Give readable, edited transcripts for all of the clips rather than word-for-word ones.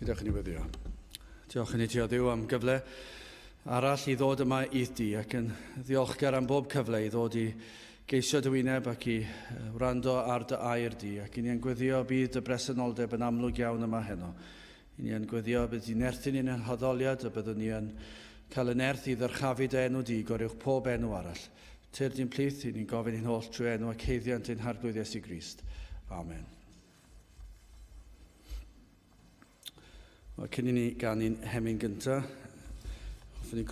Gadewch i ni weddio. Diolch i ni ti o Dduw am gyfle arall i ddod yma i'r di ac yn ddiolchgar am bob cyfle i ddod i geisio dy wyneb ac i wrando ar dy air di ac i ni yn gweddio bydd dy bresenoldeb yn amlwg iawn yma heno. I ni yn gweddio bydd i'n erthyn i'n hoddoliad a byddwn ni yn cael yn erth i ddyrchafu dy enw di goriwch pob enw arall. Tyr di'n plith i ni'n gofyn i'n holl trwy enw ac heiddiant ein harglwydd Iesu Grist. Amen. Cyn i ni gan i'n hemyn gyntaf, hoffwn i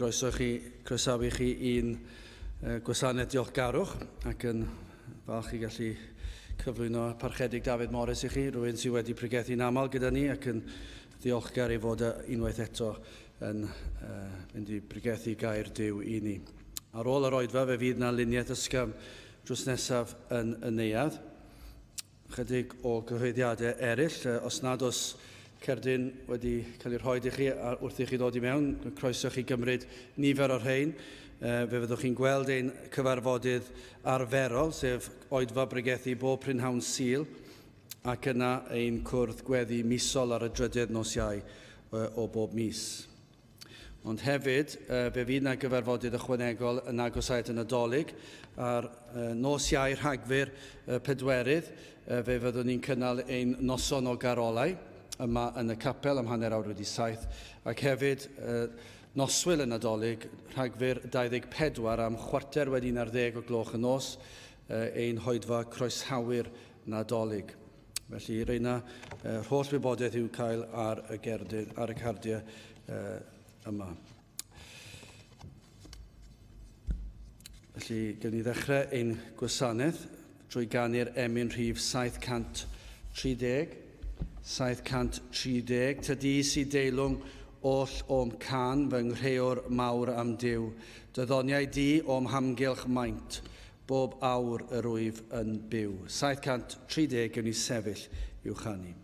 croesawu chi un gwasanaeth diolchgarwch ac yn falch i gallu cyflwyno parchedig Dafydd Morris i chi, rhywun sydd wedi pregethu'n aml gyda ni ac yn ddiolchgar i fod unwaith eto yn mynd i pregethu gair Duw i ni. Ar ôl yr oedfa fe fydd yna luniau ysgafn drws nesaf yn y neuadd. Chydig o gyhoeddiadau eraill, os nad oes cerdyn wedi cael ei rhoi i chi wrth i chi ddod i mewn, croeso chi gymryd nifer o'r rhain. Fe fyddwch chi'n gweld ein cyfarfodydd arferol, sef oedfa bregethu bob prynhawn Sul, ac yna ein cwrdd gweddi misol ar y drydydd nos Iau o bob mis. Ond hefyd, fe fydd yna gyfarfodydd ychwanegol yn agosáu yn Nadolig ar nos Iau Rhagfyr pedwerydd, fe fyddwn ni'n cynnal ein noson o garolau yma yn y capel am hanner awr wedi 7 ac hefyd noswyl yn Nadolig Rhagfyr 24 am 9:45 o gloch y nos ein hoedfa croeshawyr Nadolig. Felly reina holl wybodaeth i'w cael ar y cardiau yma. Felly gewn ni ddechrau ein gwasanaeth drwy ganu'r emyn rhif 730. 730, tydi sydd deilwng oll o'm can fy nghreuwr mawr am Duw, dyddoniau di o'm hamgylch maint, bob awr yr wyf yn byw. 730 gewn ni sefyll i'w chanu.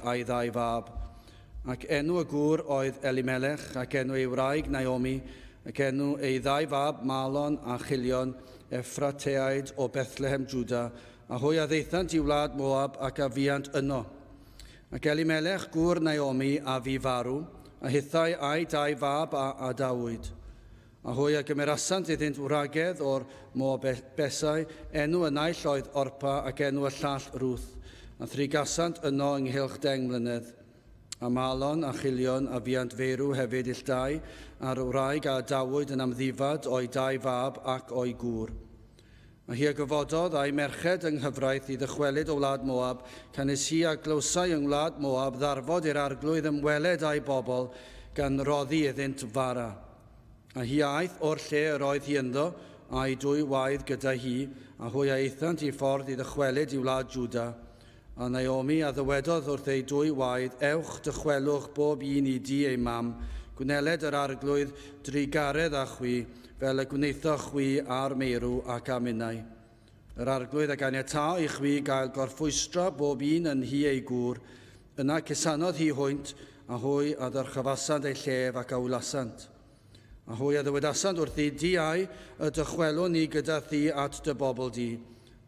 A'i ddau fab, ac enw y gŵr oedd Elimelech, ac enw ei wraig Naomi, ac enw ei ddau fab Malon a Chilion, Effrateaid o Bethlehem Juda, a hwy a ddeithant i wlad Moab ac a fiant yno. Ac Elimelech gŵr Naomi a fi farw, a hithau a'i dau fab a Dawyd. A hwy a gymerasant iddynt wragedd o'r Moabesau, enw y naill oedd Orpa ac enw y llall Ruth. A thrigasant yno ynghylch 10 mlynedd. A Malon a Chilion a fiant ferw hefyd ill dau, a'r wraig a Dawyd yn amddifad o'i dau fab ac o'i gŵr. A hi a gyfododd a'i merched yng nghyfraith i ddychwelyd o wlad Moab, canis hi a glywsau yng wlad Moab ddarfod i'r arglwydd ymweled a'i bobl gan roddi iddynt fara. A hi aeth o'r lle yr oedd hi ynddo, a'i 2 waedd gyda hi, a hwy a eithant i ffordd i ddychwelyd i wlad Juda. A Naomi a ddywedodd wrth ei 2 waedd, ewch dychwelwch bob un i di ei mam, gwneled yr arglwydd drigaredd a chwi, fel y gwneithoch chwi a'r meirw ac a minnau. Yr arglwydd a ganiatao i chwi gael gorffwystro bob un yn hi ei gŵr, yna cysanodd hi hwynt, a hwy a ddyrchafasant ei llef ac a wlasant. A hwy a ddywedasant wrthi, diau y dychwelwn ni gyda thi at dy bobl di.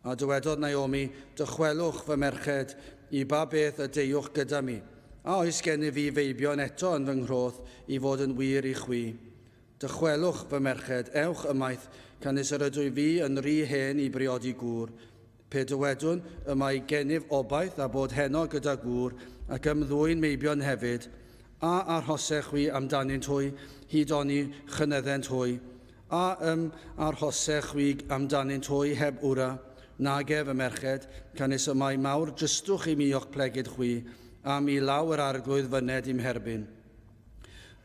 A dywedodd Naomi, dychwelwch fy merched, i ba beth y deiwch gyda mi. A oes gen i fi feibion eto yn fy nghrodd i fod yn wir i chwi. Dychwelwch fy merched, ewch ymaith, canis yr ydw i fi yn rhy hen i briodi gŵr. Pe dywedwn y mae gennyf obaith a bod heno gyda gŵr ac ymddwyn meibion hefyd, a arhosech wi amdanynt hwy, hyd oni chyneddynt hwy, a arhosech wi amdanynt hwy heb wra, nagef y merched, canis y mae mawr jystwch i mi o'ch plegyd chwi, a mi law yr arglwydd fyned i'm herbyn.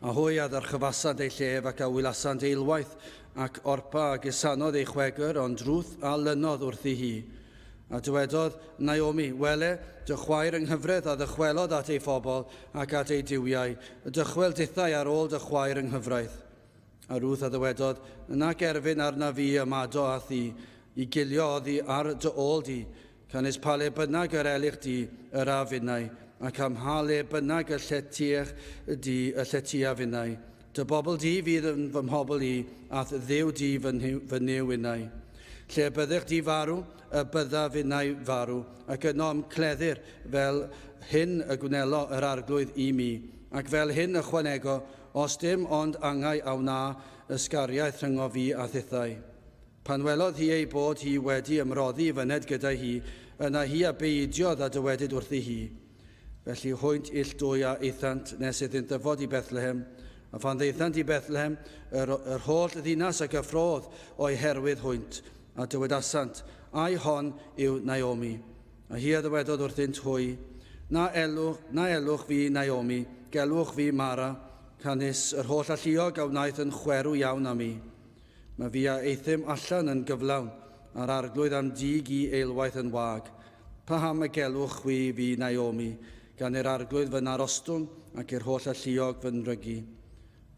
A hwy a ddarchyfasant ei llef ac a wylasant eilwaith, ac orpa a gysanodd ei chwegr ond drwth a lynodd wrthi hi. A dywedodd Naomi, wele, dy chwaer yng nghyfredd a ddychwelodd at ei phobl ac at ei diwiau, dychwel dithau ar ôl dy chwaer yng nghyfraith. A Ruth a dywedodd, nac erfyn arna fi ymado a thi, i gilio oddi ar dy ôl di, canis pa le bynnag yr elich di yr a finnau, ac am ha le bynnag y lletiach di y lletia finnau. Dy bobl di fydd yn fy mhobl i, ath ddew di fy niw innau. Lle byddech di farw, y bydda finnau farw, ac yno ymcleddir fel hyn y gwnelo yr arglwydd i mi, ac fel hyn ychwanego, os dim ond angau a wna ysgariaeth rhyngo fi a thithau. Pan welodd hi ei bod hi wedi ymroddi fyned gyda hi, yna hi a beidiodd a dywedid wrthi hi. Felly hwynt illdwy a eithant nes iddynt dyfod i Bethlehem, a phan ddeithant i Bethlehem, yr holl ddinas ac yffrodd o'i herwydd hwynt, a dywedasant, ai hon yw Naomi. A hi a ddywedodd wrthynt hwy, na elwch fi Naomi, gelwch fi Mara, canis yr holl alluog a wnaeth yn chwerw iawn am mi. Mae fi a eithym allan yn gyflawn, a'r arglwydd am dig i eilwaith yn wag. Paham y gelwch fi Naomi, gan yr arglwydd fy narostwng ac i'r holl alluog fy nrygu.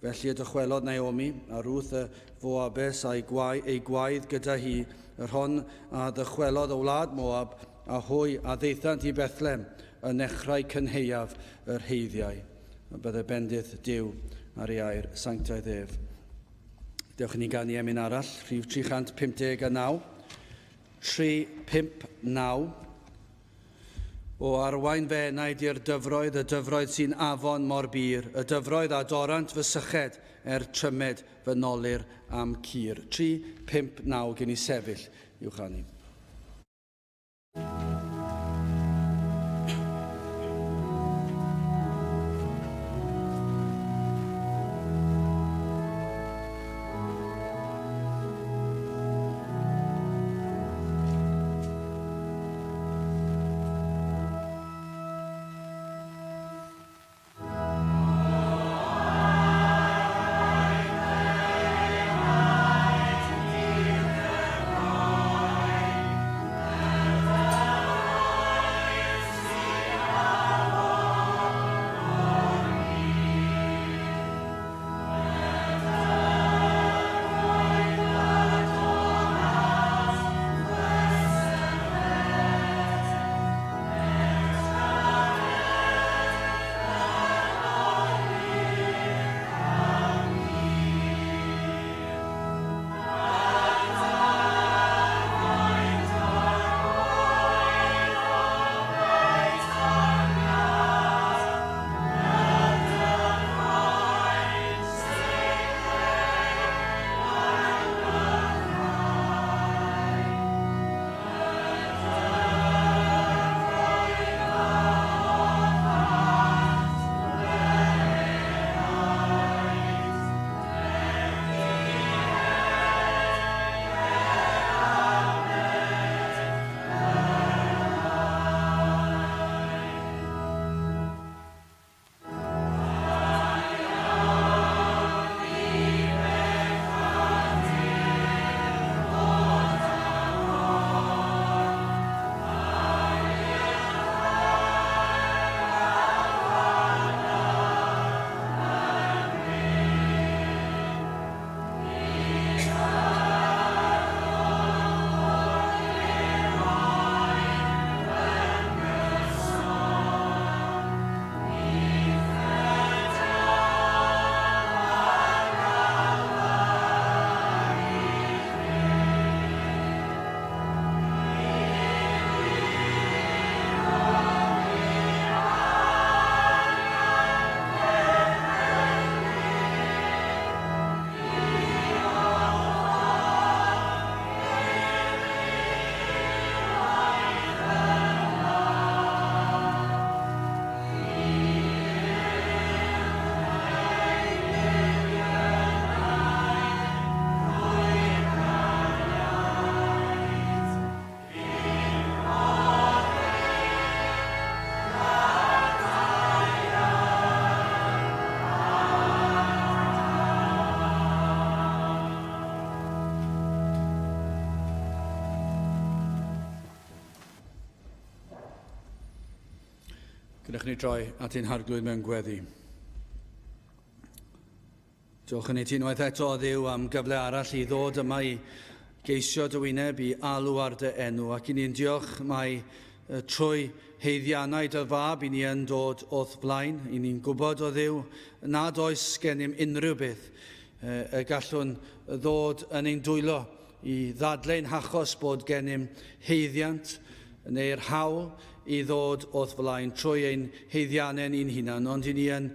Felly y dychwelodd Naomi a Ruth y Foabes a'i gwaedd gyda hi, yr hon a dychwelodd o wlad Moab a hwy a ddeithant i Bethlehem yn nechrau cynheuaf yr heiddiau. A bydde bendith Duw ar ei air sanctaidd ef. Dewch i ni gan i emyn arall, rhif 359. 359. O arwain fe naid i'r dyfroedd, y dyfroedd sy'n afon mor bir, y dyfroedd a dorant fy syched trymed fy nolir am cur. 359 gen i sefyll i'w chanu. Gyda'ch ni droi at ein harglwydd mewn gweddi. Diolch yn ei ti unwaith eto o Dduw am gyfle arall i ddod yma i geisio dy wyneb i alw ar dy enw. Ac i ni'n diolch mai trwy heiddiannau dy fab i ni yn dod o'th blaen. I ni'n gwybod o Dduw nad oes gennym unrhyw beth y gallwn ddod yn ein dwylo i ddadlau'n hachos bod gennym heiddiant neu'r hawl i ddod o'th flaen trwy ein heiddiannau ni'n hunan, ond i ni yn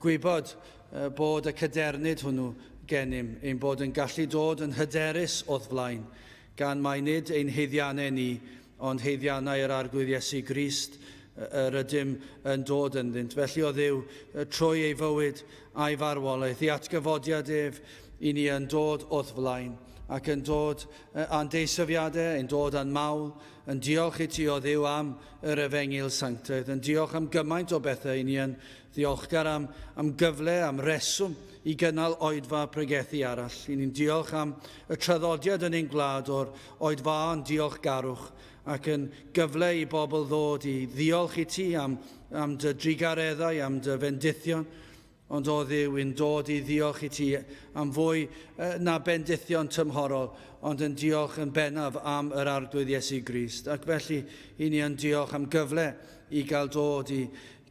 gwybod bod y cydernid hwnnw gennym, ein bod yn gallu dod yn hyderus o'th flaen, gan mai nid ein heiddiannau ni, ond heiddiannau yr arglwydd Iesu Grist yr ydym yn dod ynddynt. Felly o Dduw, trwy ei fywyd a'i farwolaeth, i atgyfodiad ef, i ni yn dod o'th flaen, ac yn dod a'n deisyfiadau, yn dod a'n mawl, yn diolch i ti o Dduw am yr Efengil Sanctaidd, yn diolch am gymaint o bethau, i ni yn ddiolchgar am gyfle, am reswm i gynnal oedfa pregethu arall. I ni'n diolch am y traddodiad yn ein gwlad o'r oedfa yn diolchgarwch, ac yn gyfle i bobl ddod i ddiolch i ti am dy drigareddau, am dy fendithion, ond o Dduw yn dod i ddiolch i ti am fwy na bendithion tymhorol, ond yn diolch yn bennaf am yr arglwydd Iesu Grist. Ac felly, i ni yn diolch am gyfle i gael dod i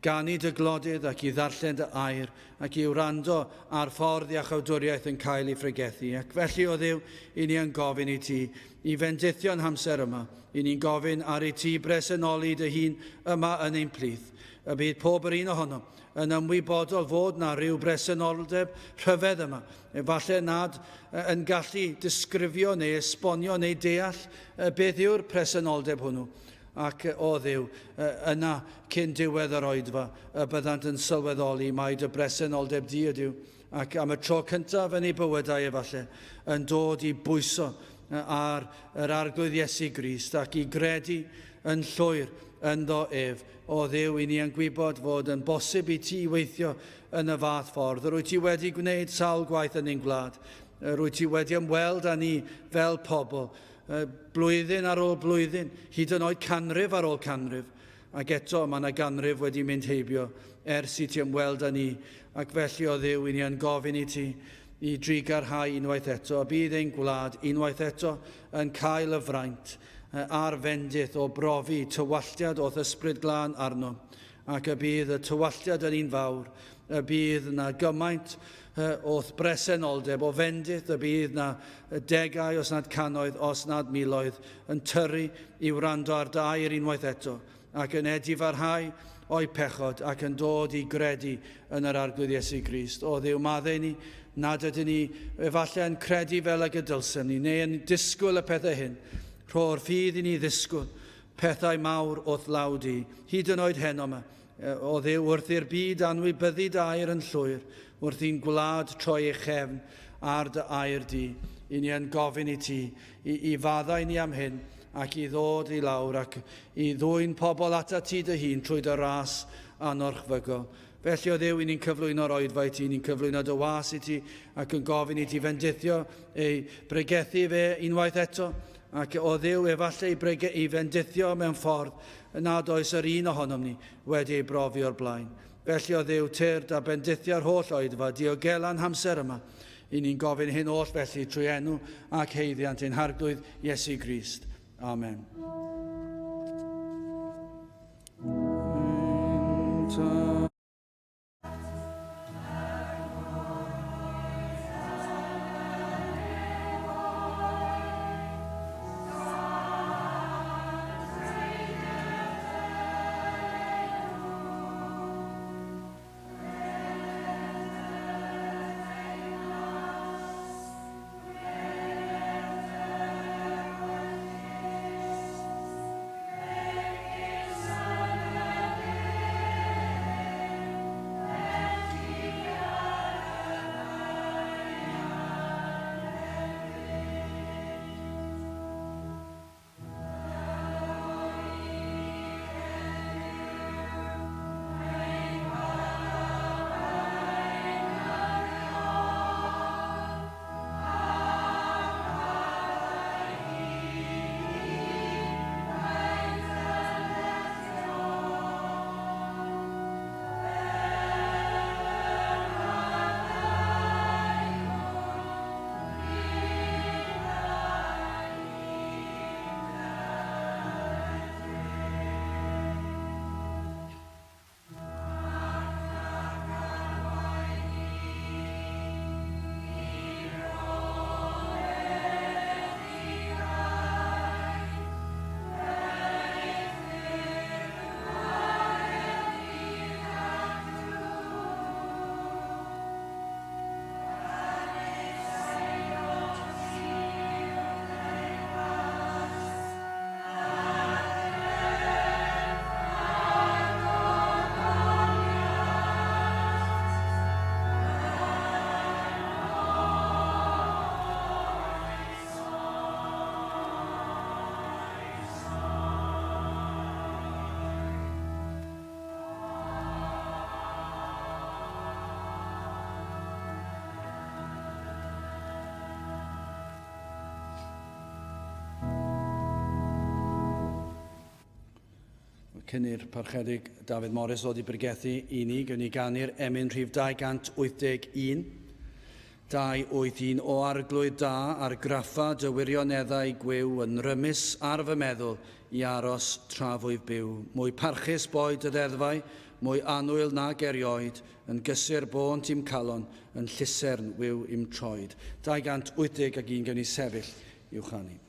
ganu dy glodydd ac i ddarllen dy air ac i wrando ar ffordd iachawdwriaeth yn cael ei phregethu. Ac felly o Dduw, i ni yn gofyn i ti i fendithio'n hamser yma. I ni'n gofyn ar ei ti bresynoli dy hun yma yn ein plith. Y bydd pob yr un ohonom yn ymwybodol fod na rhyw bresenoldeb rhyfedd yma. Falle nad yn gallu disgrifio neu esbonio neu deall beth yw'r presenoldeb hwnnw. Ac o Dduw, yna cyn diwedd yr oedfa, byddant yn sylweddoli mai dy bresenoldeb di ydyw. Ac am y tro cyntaf yn ei bywydau efallai, yn dod i bwyso ar yr arglwydd Iesu Grist ac i gredu yn llwyr ynddo ef. O Dduw, i ni yn gwybod fod yn bosib i ti weithio yn y fath ffordd. Rwy ti wedi gwneud sawl gwaith yn ein gwlad. Rwy ti wedi ymweld â ni fel pobl, blwyddyn ar ôl blwyddyn, hyd yn oed canrif ar ôl canrif. Ac eto mae yna ganrif wedi mynd heibio ers i ti ymweld â ni. Ac felly o Dduw, i ni yn gofyn i ti i drigarhau unwaith eto. Bydd ein gwlad unwaith eto yn cael y fraint a'r fendith o brofi tywalliad o'th ysbryd glân arno. Ac y bydd y tywalliad yn un fawr. Y bydd yna gymaint o'th bresenoldeb o fendith. Y bydd yna degau os nad cannoedd, os nad miloedd yn tyrru i wrando ar dair unwaith eto. Ac yn edifarhau o'i pechod ac yn dod i gredu yn yr arglwydd Iesu Grist. O Dduw, maddau ni, nad ydyn ni efallai yn credu fel y gydylsen ni, neu yn disgwyl y pethau hyn. Rho'r ffydd i ni ddisgwyl pethau mawr o'th law di, hyd yn oed heno yma. O Dduw, wrth i'r byd anwybyddu dy air yn llwyr, wrth i'n gwlad troi ei chefn ar dy air di, i ni yn gofyn i ti, i faddau ni am hyn, ac i ddod i lawr, ac i ddwy'n pobl ata ti dy hun trwy dy ras anorchfygol. Felly o Dduw, i ni'n cyflwyno'r oedfa i ti, ni'n cyflwyno dy was i ti, ac yn gofyn i ti fendithio ei bregethu fe unwaith eto, ac o Dduw, efallai i fendithio mewn ffordd nad oes yr un ohonom ni wedi ei brofi o'r blaen. Felly o Dduw, tyrd a bendithio'r holl oedfa, diogelan hamser yma. I ni'n gofyn hyn oll felly trwy enw ac heiddiant ein harglwydd Iesu Grist. Amen. Cyn i'r parchedig David Morris ddod i bregethu i ni, gwn ni ganu'r emyn rhif 281. 281 o arglwydd da ar graffa dy wirioneddau gwyw yn rymus ar fy meddwl i aros tra fwyf byw. Mwy parchus boed y ddeddfau, mwy anwyl nag erioed, yn gysur bont i'm calon, yn llusern wyw i'm troed. 281 gwn ni sefyll i'w chanu.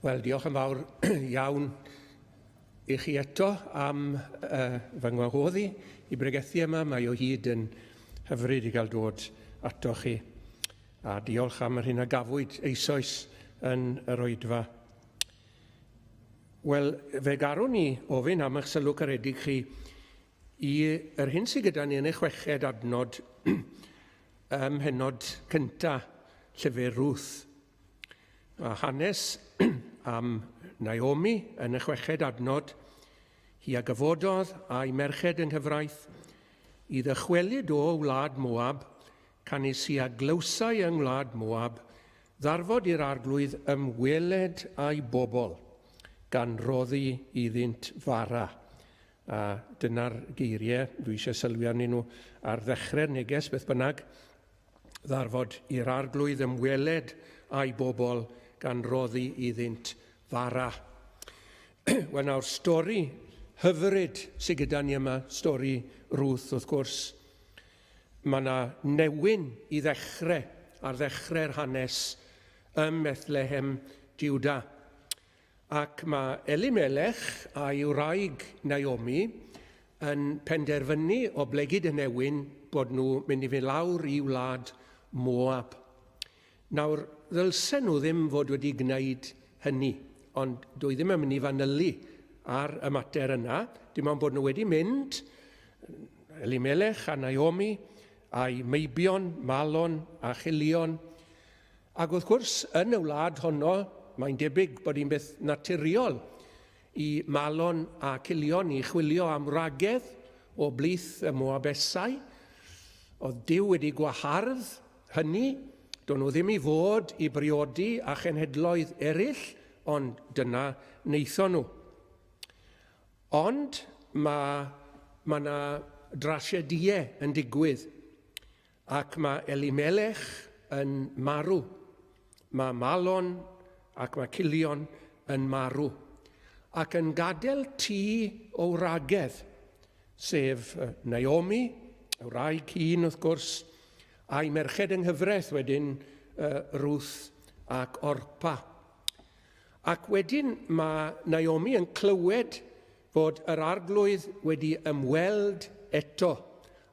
Wel, diolch yn fawr iawn i chi eto am fy ngwahoddi i bregethu yma. Mae o hyd yn hyfryd i gael dod ato chi. A diolch am yr hyn a gafwyd eisoes yn yr oedfa. Wel, fe garwn ni ofyn am eich sylw caredig chi i yr hyn sydd gyda ni yn eich chweched adnod hynod cyntaf, llyfr Ruth. A hanes am Naomi yn y chweched adnod, hi a gyfododd a'i merched yng nghyfraith i ddychwelyd o wlad Moab, canis hi a glywsau yng ngwlad Moab, ddarfod i'r arglwydd ymweled a'i bobl, gan roddi iddynt fara. A dyna'r geiriau, dwi eisiau sylwi arnyn nhw ar ddechrau'r neges, beth bynnag, ddarfod i'r arglwydd ymweled a'i bobl, gan roddi iddynt fara. Wel nawr, stori hyfryd sydd gyda ni yma, stori Ruth wrth gwrs. Mae yna newyn i ddechrau, ar ddechrau'r hanes ym Bethlehem, Jiwda. Ac mae Elimelech a'i wraig Naomi yn penderfynu o blegyd y newyn bod nhw mynd i fynd lawr i wlad Moab. Nawr, ddylsen nhw ddim fod wedi gwneud hynny, ond dwi ddim yn mynd i fanylu ar y mater yna. Dim ond bod nhw wedi mynd, Elimelech a Naomi, a'i meibion, Malon a Chilion. Ac wrth gwrs, yn y wlad honno, mae'n debyg bod hi'n beth naturiol i Malon a Chilion i chwilio am wragedd o blith y Moabesau. Oedd Duw wedi gwahardd hynny, do'n nhw ddim i fod i briodi a chenhedloedd eraill, ond dyna wnaethon nhw. Ond mae yna drasiediau yn digwydd, ac mae Elimelech yn marw. Mae Malon ac mae Cilion yn marw, ac yn gadael tŷ o wragedd, sef Naomi, y wraig hun wrth gwrs, a'i merched yng nghyfraith wedyn Ruth ac Orpa. Ac wedyn mae Naomi yn clywed fod yr arglwydd wedi ymweld eto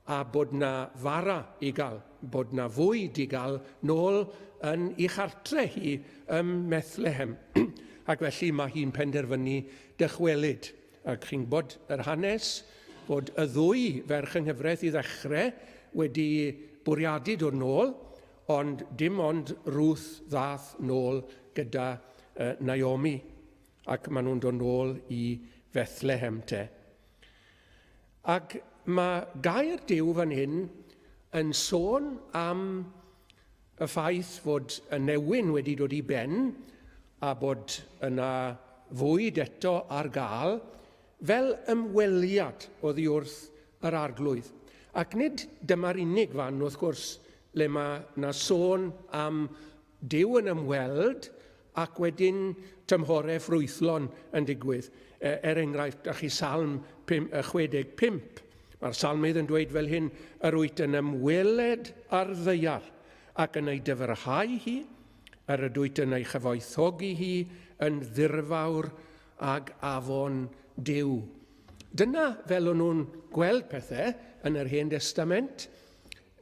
a bod na fara i gael, bod na fwyd i gael nôl yn ei chartre hi ym Methlehem. Ac felly mae hi'n penderfynu dychwelyd. Ac chi'n bod yr hanes bod y ddwy ferch yng nghyfraith i ddechrau wedi bwriadu dod nôl, ond dim ond Ruth ddath nôl gyda Naomi, ac maen nhw'n dod nôl i Bethlehem te. Ac mae gair Duw fan hyn yn sôn am y ffaith fod y newyn wedi dod i ben a bod yna fwyd eto ar gael fel ymweliad oddi wrth yr arglwydd. Ac nid dyma'r unig fan, wrth gwrs, le mae yna sôn am Duw yn ymweld ac wedyn tymhorau ffrwythlon yn digwydd. Enghraifft, a chi Salm 65. Mae'r salmydd yn dweud fel hyn, yr wyt yn ymweled ar ddeiar ac yn ei dyfrhau hi, yr ydwyt yn ei chyfoethogi hi yn ddirfawr ag afon Duw. Dyna fel o'n nhw'n gweld pethau yn yr Hen Testament.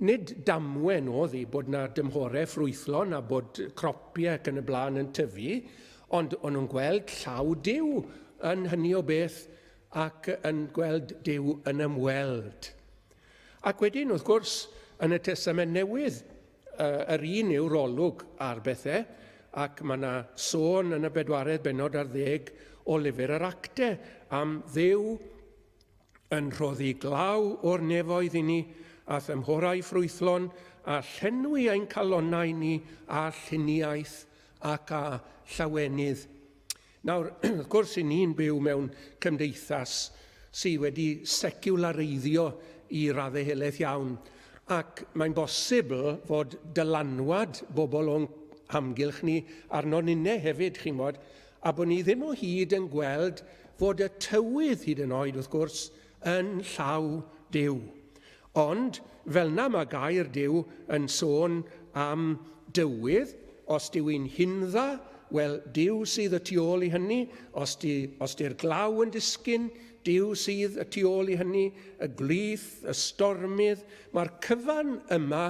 Nid damwen oedd hi bod na dymhorau ffrwythlon a bod cropiau ac yn y blaen yn tyfu, ond o'n nhw'n gweld llaw Duw yn hynny o beth ac yn gweld Duw yn ymweld. Ac wedyn, wrth gwrs, yn y Testament Newydd, yr un yw'r olwg ar bethau, ac mae yna sôn yn y 4 bennod ar 10 o lyfr yr Actau am Dduw yn rhoddi glaw o'r nefoedd i ni, a thymhorau ffrwythlon, a llenwi ein calonnau ni a lluniaeth ac a llawenydd. Nawr, wrth gwrs, i ni'n byw mewn cymdeithas sydd wedi seculareiddio i raddau helaeth iawn, ac mae'n bosibl fod dylanwad bobl o'n hamgylch ni arno ninnau hefyd, chi'n bod, a bod ni ddim o hyd yn gweld fod y tywydd hyd yn oed, wrth gwrs, yn llaw Duw. Ond, fel na mae gair Duw yn sôn am dywydd, os dyw i'n hindda, wel, Duw sydd y tu ôl i hynny, os di'r glaw yn disgyn, Duw sydd y tu ôl i hynny, y glith, y stormydd, mae'r cyfan yma,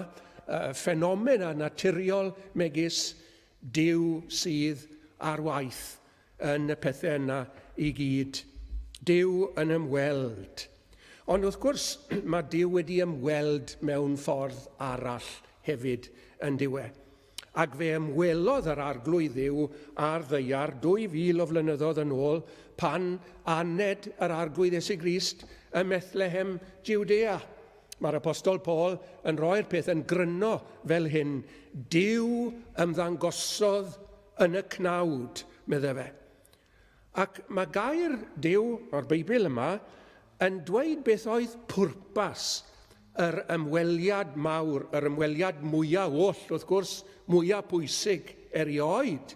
ffenomena naturiol megis Duw sydd ar waith yn y pethau yna i gyd. Duw yn ymweld. Ond wrth gwrs, mae Duw wedi ymweld mewn ffordd arall hefyd yn diwedd. Ac fe ymwelodd yr arglwydd Dduw ar ddeiar 2000 o flynyddoedd yn ôl pan aned yr arglwydd Iesu Grist ym Methlehem, Judea. Mae'r apostol Paul yn rhoi'r peth yn gryno fel hyn, Duw ymddangosodd yn y cnawd, medde fe. Ac mae gair Duw o'r Beibl yma yn dweud beth oedd pwrpas yr ymweliad mawr, yr ymweliad mwyaf oll, wrth gwrs, mwyaf pwysig erioed,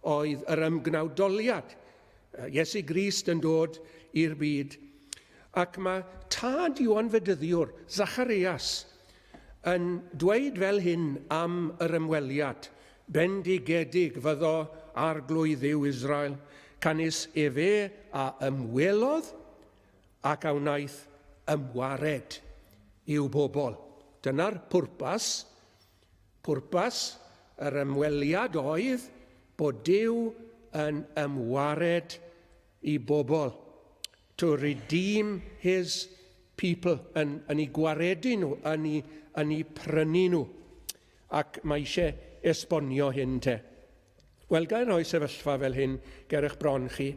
oedd yr ymgnawdoliad. Iesu Grist yn dod i'r byd. Ac mae tad Iwan Fedyddiwr, Zacharias, yn dweud fel hyn am yr ymweliad. Bendigedig fyddo arglwydd Dduw Israel, canis efe a ymwelodd ac a wnaeth ymwared i'w bobl. Dyna'r pwrpas yr ymweliad oedd bod Duw yn ymwared i bobl. To redeem his people, yn ei gwaredu nhw, yn ei prynu nhw. Ac mae eisiau esbonio hyn te. Wel, gael rhoi sefyllfa fel hyn ger eich bron chi.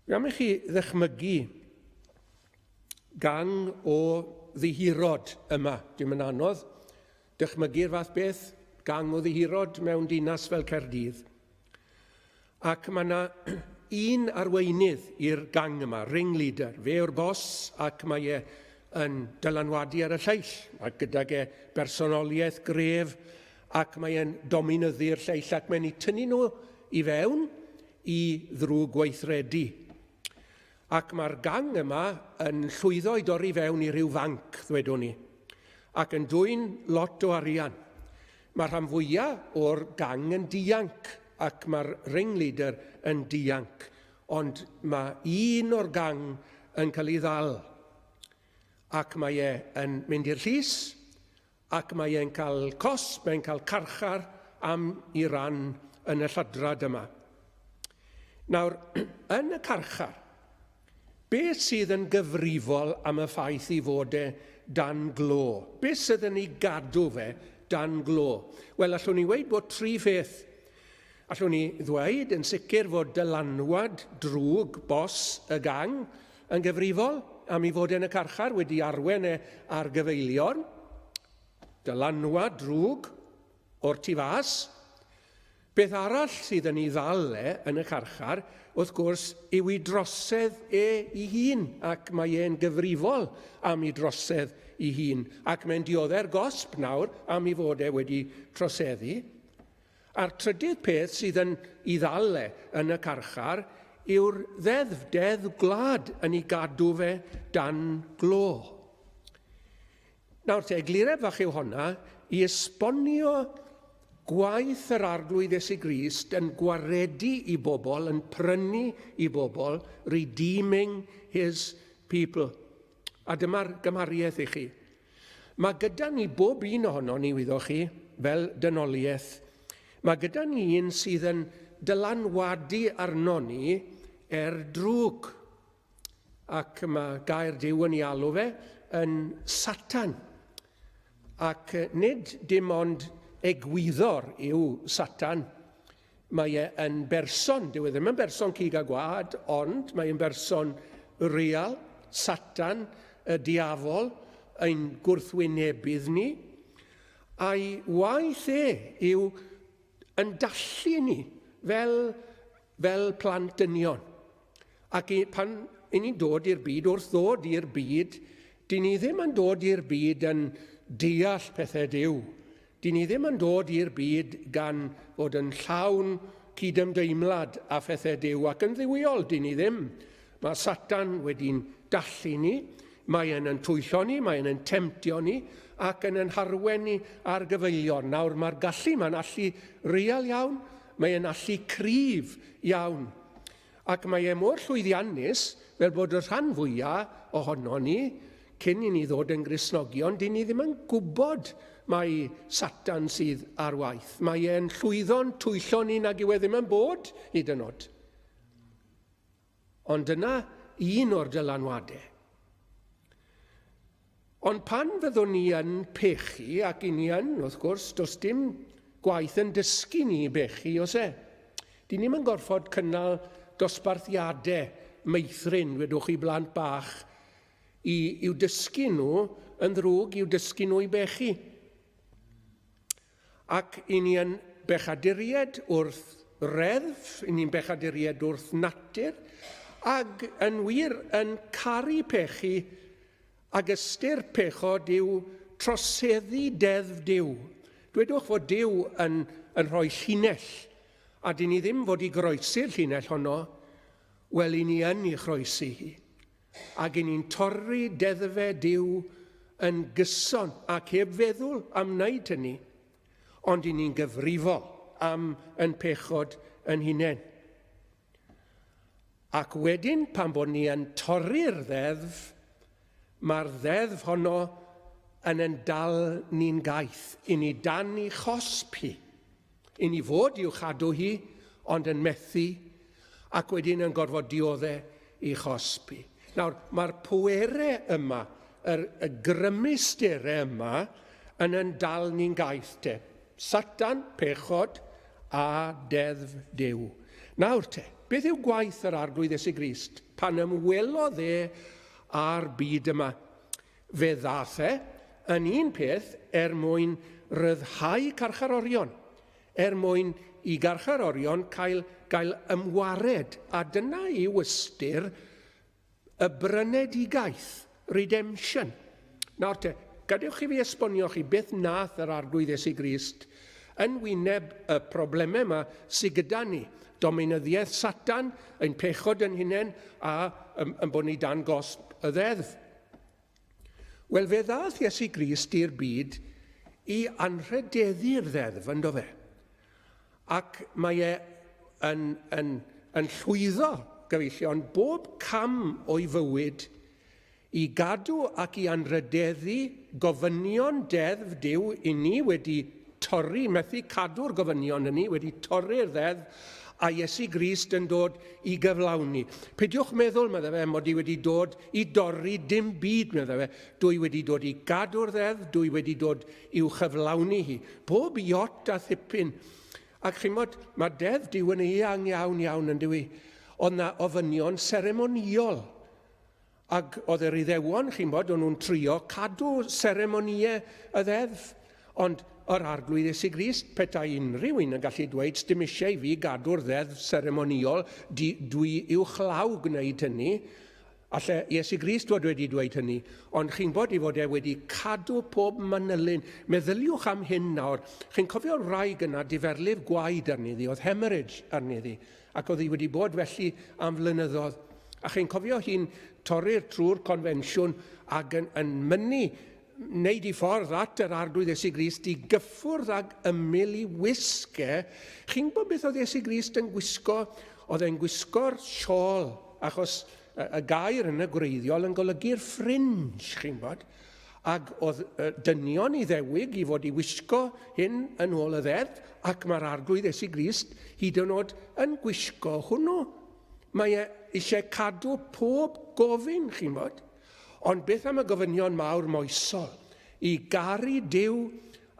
Gam i chi ddychmygu gang o ddihirod yma. Dim yn anodd dychmygu'r fath beth gang o ddihirod mewn dinas fel Caerdydd. Ac mae yna un arweinydd i'r gang yma, ringleader, fe yw'r bos, ac mae e yn dylanwadu ar y lleill, ac gydag e bersonoliaeth gref, ac mae e'n dominyddu'r lleill, ac mae'n ei tynnu nhw i fewn i ddrwg gweithredu. Ac mae'r gang yma yn llwyddo i dorri fewn i ryw fanc, ddwedwn ni, ac yn dwyn lot o arian. Mae'r rhan fwyaf o'r gang yn dianc, ac mae'r ringleader yn dianc, ond mae un o'r gang yn cael ei ddal, ac mae e yn mynd i'r llys, ac mae e'n cael cosb, mae'n cael carchar am ei ran yn y lladrad yma. Nawr, yn y carchar, beth sydd yn gyfrifol am y ffaith i fod e dan glo? Beth sydd yn ei gadw fe dan glo? Wel, allwn ni weid bod tri pheth. Allwn ni ddweud yn sicr fod dylanwad drwg bos y gang yn gyfrifol am ei fod yn y carchar wedi arwen e ar gyfeilion. Dylanwad drwg o'r tu fas. Beth arall sydd yn ei ddal e yn y carchar, wrth gwrs, yw ei drosedd e ei hun, ac mae e'n gyfrifol am ei drosedd ei hun, ac mae'n diodde'r gosb nawr am ei fod e wedi troseddu. A'r trydydd peth sydd yn ei ddal e yn y carchar yw'r ddeddf gwlad yn ei gadw fe dan glo. Nawr te, eglureb fach yw honna i esbonio gwaith yr Arglwydd Iesu Grist yn gwaredu i bobl, yn prynu i bobl, redeeming his people. A dyma'r gymhariaeth i chi. Mae gyda ni bob un ohono ni, wyddwch chi, fel dynoliaeth. Mae gyda ni un sydd yn dylanwadu arno ni drwg. Ac mae gair Duw yn ei alw fe yn Satan. Ac nid dim ond egwyddor yw Satan. Mae e yn berson, dyw e ddim yn berson cig a gwad, ond mae e'n berson real, Satan, y diafol, ein gwrthwynebydd ni, a'i waith yw yn dallu ni fel plant dynion. Ac pan i ni'n dod i'r byd, wrth ddod i'r byd, dyn ni ddim yn dod i'r byd yn deall pethau Duw. Dyn ni ddim yn dod i'r byd gan fod yn llawn cydymdeimlad a phethau Duw, ac yn ddiwiol, dyn ni ddim. Mae Satan wedi'n dallu ni, mae yn twyllo ni, mae yn temtio ni, ac yn harwen ni ar gyfeilion. Nawr, mae'r gallu ma'n allu real iawn, mae yn allu cryf iawn. Ac mae e mor llwyddiannus, fel bod y rhan fwyaf ohono ni, cyn i ni ddod yn Gristnogion, dyn ni ddim yn gwybod mae Satan sydd ar waith. Mae e'n llwyddo'n twyllo ni nag yw e ddim yn bod hyd yn oed. Ond yna un o'r dylanwadau. Ond pan fyddwn ni yn pechu, ac i ni yn, wrth gwrs, does dim gwaith yn dysgu ni bechu, os e. Dyn ni'n yn gorfod cynnal dosbarthiadau meithrin, wedwch chi blant bach, i'w dysgu nhw yn ddrwg, i'w dysgu nhw i bechu. Ac i ni yn bechaduried wrth reddf, i ni'n bechaduried wrth natur, ac yn wir yn caru pechu, ac ystyr pechod yw troseddu deddf Duw. Dwedwch fod Duw yn rhoi llinell, a dyn ni ddim fod i groesi'r llinell honno, wel i ni yn ei chroesi hi. Ac i ni'n torri deddfau Duw yn gyson, ac heb feddwl am wneud hynny, ond i ni'n gyfrifol am yn pechod yn hunain. Ac wedyn, pan bod ni yn torri'r ddeddf, mae'r ddeddf honno yn dal ni'n gaeth, i ni dan i chosb hi, i ni fod i'w chadw hi, ond yn methu, ac wedyn yn gorfod dioddau i chosb hi. Nawr, mae'r pwerau yma, y grymusterau yma, yn dal ni'n gaeth te. Satan, pechod a deddf Duw. Nawr te, beth yw gwaith yr Arglwydd Iesu Grist pan ymwelodd a'r byd yma? Fe ddath yn un peth mwyn ryddhau carcharorion, mwyn i garcharorion gael ymwared, a dyna yw ystyr y brynedigaeth, redemption. Nawr te, gadewch chi fi esbonio chi beth nath yr arglwydd Iesu Grist yn wyneb y problemau yma sydd gyda ni. Dominyddiaeth Satan, ein pechod yn hunain, a yn bod ni dan gosb y ddeddf. Wel, fe ddath Iesu Grist i'r byd i anrhydeddu'r ddeddf, ynddo fe. Ac mae yn llwyddo, gyfeillion, bob cam o'i fywyd i gadw ac i anrhydeddu gofynion deddf Duw i ni wedi torri, methu cadw'r gofynion ni, wedi torri'r ddeddf, a Iesu Grist yn dod i gyflawni. Peidiwch meddwl, medda fe, mod i wedi dod i dorri dim byd, medda fe. Dwi wedi dod i gadw'r ddeddf, dwi wedi dod i'w chyflawni hi. Bob iot a thipyn. Ac chymod, mae deddf Duw yn eang iawn yn dywi. Oedd na ofynion seremoniol. Ac oedd yr Iddewon, chymod, o'n nhw'n trio cadw seremoniau y ddeddf. Ond o'r arglwydd Iesu Grist, petai unrhyw un yn gallu dweud, dim eisiau fi gadw'r ddeddf seremoniol, dwi uwchlaw gwneud hynny. Alle Iesu Grist wedi dweud hynny, ond chi'n bod i fod wedi cadw pob manylun. Meddyliwch am hyn nawr. Chi'n cofio rai gyna diferlyf gwaed arni ddi, oedd hemorrhage arni ddi, ac oedd hi wedi bod felly am flynyddoedd. A chi'n cofio hi'n torri'r trwy'r confensiwn ac yn mynnu wneud i ffordd at yr arglwydd Iesu Grist i gyffwrdd ag ymyl i wisge. Chi'n bod beth oedd Iesu Grist yn gwisgo? Oedd e'n gwisgo'r siôl, achos y gair yn y gwreiddiol yn golygu'r fringe, chi'n bod. Ac oedd dynion i ddewig i fod i wisgo hyn yn ôl y ddeddf, ac mae'r arglwydd Iesu Grist hyd yn oed yn gwisgo hwnnw. Mae eisiau cadw pob gofyn, chi'n bod. Ond beth am y gofynion mawr moesol? I garu Duw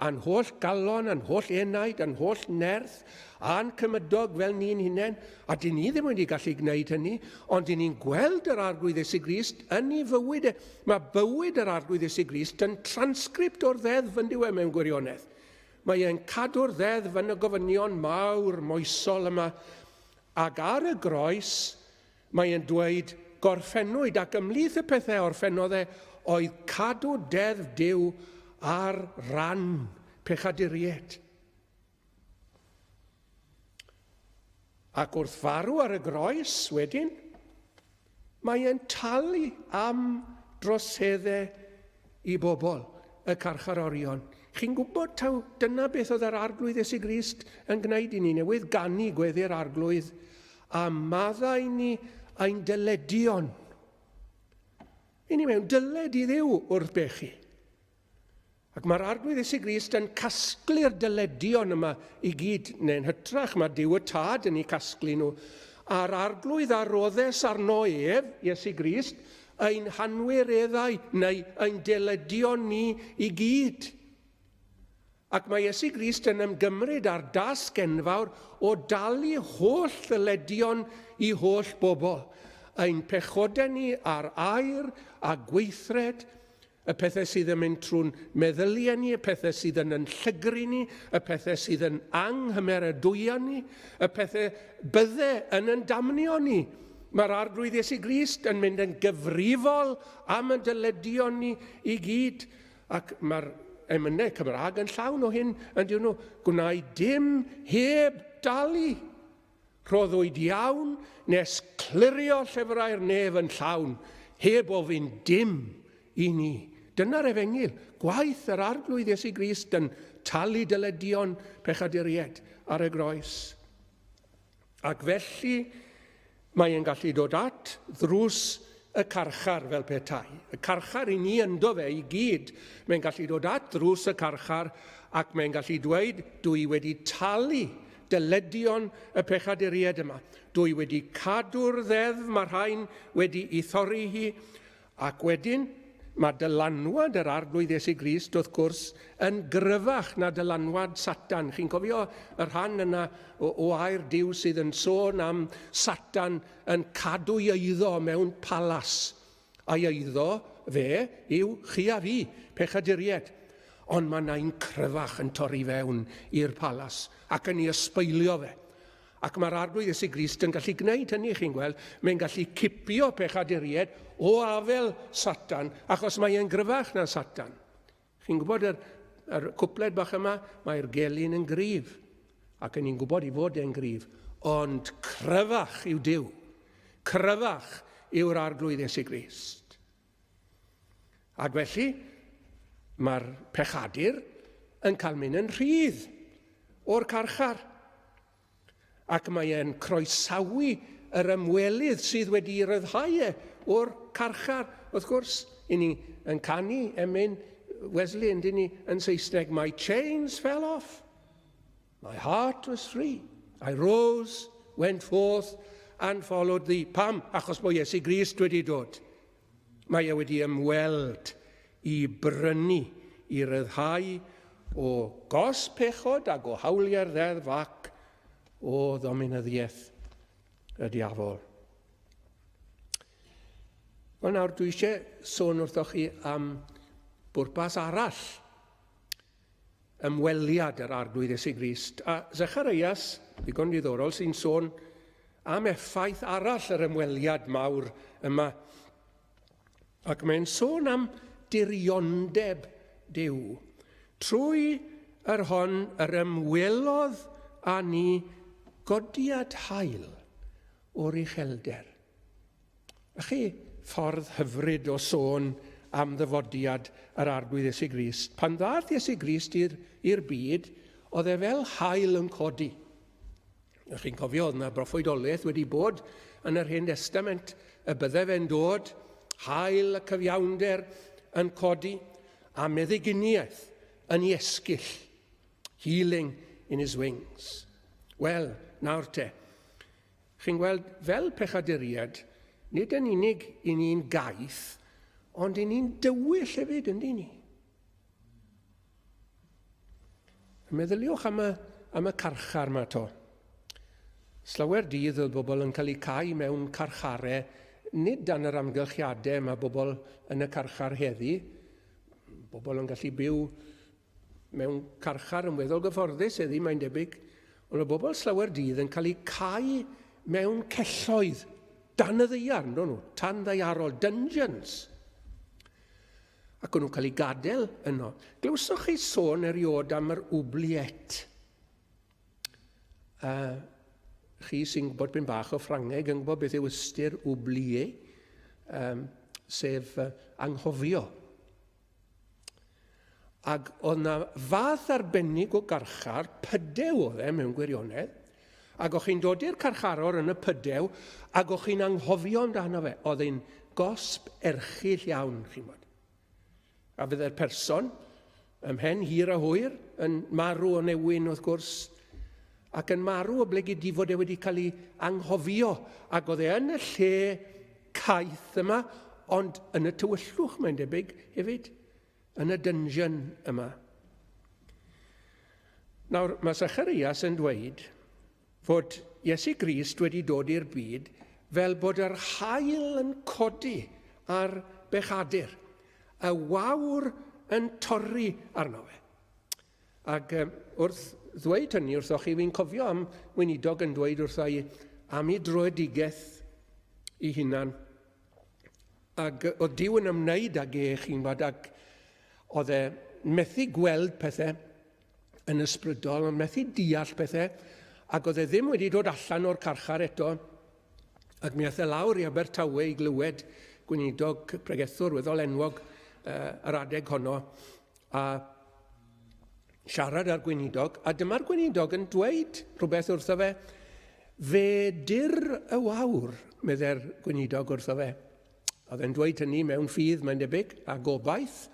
a'n holl galon, a'n holl enaid, a'n holl nerth, a'n cymydog fel ni'n hunain, a dyn ni ddim wedi gallu gwneud hynny, ond dyn ni'n gweld yr arglwydd Iesu Grist yn ei fywyd. Mae bywyd yr arglwydd Iesu Grist yn transcript o'r ddeddf yn diwedd mewn gwirionedd. Mae e'n cadw'r ddeddf yn y gofynion mawr moesol yma, ac ar y groes mae e'n dweud gorffennwyd, ac ymlith y pethau orffennodd oedd cadw deddf Duw ar ran pechaduriaid. Ac wrth farw ar y groes wedyn, mae e'n talu am droseddau i bobl, y carcharorion. Chi'n gwybod taw, dyna beth oedd yr arglwydd Iesu Grist yn gwneud i ni, newydd ganu gweddi'r arglwydd, a maddau ni ein dyledion. I ni mewn dyled i Dduw wrth bechu. Ac mae'r arglwydd Iesu Grist yn casglu'r dyledion yma i gyd, neu'n hytrach mae Duw y Tad yn ei casglu nhw. A'r arglwydd aroddus arno Iesu Grist, ein hanwireddau neu ein dyledion ni i gyd. Ac mae Iesu Grist yn ymgymryd ar dasg enfawr o dalu holl ddyledion i holl bobl. Ein pechodau ni ar air a gweithred, y pethau sydd yn mynd trwy'n meddyliau ni, y pethau sydd yn llygru ni, y pethau sydd yn anghymeradwyo ni, y pethau byddai yn damnio ni. Mae'r arglwydd Iesu Grist yn mynd yn gyfrifol am y dyledion ni i gyd, ac mae'r emynau Cymraeg yn llawn o hyn, yn diwn nhw, gwnaed dim heb dalu. Rhoddwyd iawn nes clirio llyfrau'r nef yn llawn, heb ofyn dim i ni. Dyna'r efengil, gwaith yr arglwydd Iesu Grist yn talu dyledion pechaduriaid ar y groes. Ac felly mae e'n gallu dod at ddrws y carchar fel petai. Y carchar i ni yndo fe i gyd. Mae'n gallu dod at ddrws y carchar ac mae'n gallu dweud, dwi wedi talu dyledion y pechaduriaid yma. Dwi wedi cadw'r ddeddf, mae rhain wedi ei thorri hi, ac wedyn mae dylanwad yr arglwydd Iesu Grist wrth gwrs yn gryfach na dylanwad Satan. Chi'n cofio y rhan yna o air Duw sydd yn sôn am Satan yn cadw eiddo mewn palas. A eiddo fe yw chi a fi, pechaduriaid. Ond mae nain cryfach yn torri fewn i'r palas ac yn ei ysbeilio fe. Ac mae'r arglwydd Iesu Grist yn gallu gwneud hynny, chi'n gweld. Mae'n gallu cipio pechaduriaid o afel Satan, achos mae'n gryfach na Satan. Chi'n gwybod yr cwpled bach yma, mae'r gelyn yn gryf. Ac yn ni'n gwybod i fod e'n gryf. Ond cryfach yw Duw. Cryfach yw'r arglwydd Iesu Grist. Ac felly, mae'r pechadur yn cael mynd yn rhydd o'r carchar. Ac mae e'n croesawu yr ymwelydd sydd wedi ryddhau o'r carchar. Wrth gwrs, i ni yn canu emyn Wesley yn Saesneg, my chains fell off. My heart was free. I rose, went forth and followed thee. Pam? Achos bod Iesu Grist wedi dod. Mae e wedi ymweld i brynu, i ryddhau o gos pechod ac o hawliau'r ddeddf ac o ddominyddiaeth y diafol. Wel nawr, dwi eisiau sôn wrthoch chi am bwrpas arall ymweliad yr arglwydd Iesu Grist. A Zecharias, ddigon diddorol, sy'n sôn am effaith arall yr ymweliad mawr yma. Ac mae'n sôn am dirionddeb Duw. Trwy yr hon, yr ymwelodd â ni godiad hael o'r uchelder. A chi ffordd hyfryd o sôn am ddyfodiad yr arglwydd Iesu Grist. Pan ddaeth Iesu Grist i'r byd, oedd e fel hael yn codi. Chi'n cofio, oedd yna broffwydolaeth wedi bod yn yr Hen Testament, y bydde fe'n dod, hael y cyfiawnder yn codi, a meddyginiaeth yn ei esgyll, healing in his wings. Wel, nawr te, chi'n gweld fel pechaduriad, nid yn unig i ni'n gaeth, ond i ni'n dywyll hefyd, ynddi ni. Meddyliwch am y carchar yma to. Slawer dydd oedd bobl yn cael eu cau mewn carcharau, nid dan yr amgylchiadau mae bobl yn y carchar heddi. Bobl yn gallu byw mewn carchar yn weddol gyfforddus heddi, mae'n debyg. Ond y bobl slawer dydd yn cael eu cau mewn celloedd dan y ddeiar, tan ddeiarol, dungeons. Ac o'n nhw'n cael eu gadael yno. Glywsoch chi sôn eriod am yr oubliette. Chi sy'n gwybod byn bach o Ffrangeg yn gwybod beth yw ystyr oublié, sef anghofio. Ac oedd yna fath arbennig o garchar, pydew oedd e mewn gwirionedd, ac o'ch chi'n dod i'r carcharor yn y pydew, ac o'ch chi'n anghofio amdano fe. Oedd e'n gosb erchyll iawn, chi'n bod. A fydde'r person, ymhen hir a hwyr, yn marw o newyn wrth gwrs, ac yn marw o blegu fod e wedi cael ei anghofio, ac oedd e yn y lle caeth yma, ond yn y tywyllwch mae'n debyg hefyd, yn y dungeon yma. Nawr, mae Zecharias yn dweud fod Iesu Grist wedi dod i'r byd fel bod yr hael yn codi ar bechadur, y wawr yn torri arno fe. Ac wrth ddweud hynny wrthoch chi, fi'n cofio am weinidog yn dweud wrtho i am ei droedigaeth ei hunan. Ac oedd Duw yn ymwneud ag chi'n bod, ac oedd e methu gweld pethau yn ysbrydol, ond methu deall pethau, ac oedd e ddim wedi dod allan o'r carchar eto, ac mi aeth e lawr i Abertawe i glywed gweinidog pregethwr weddol enwog yr adeg honno, a siarad ar gweinidog, a dyma'r gweinidog yn dweud rhywbeth wrtho fe, fe dir y wawr, medde'r gweinidog wrtho fe. Oedd e'n dweud hynny mewn ffydd, mae'n debyg, a gobaith,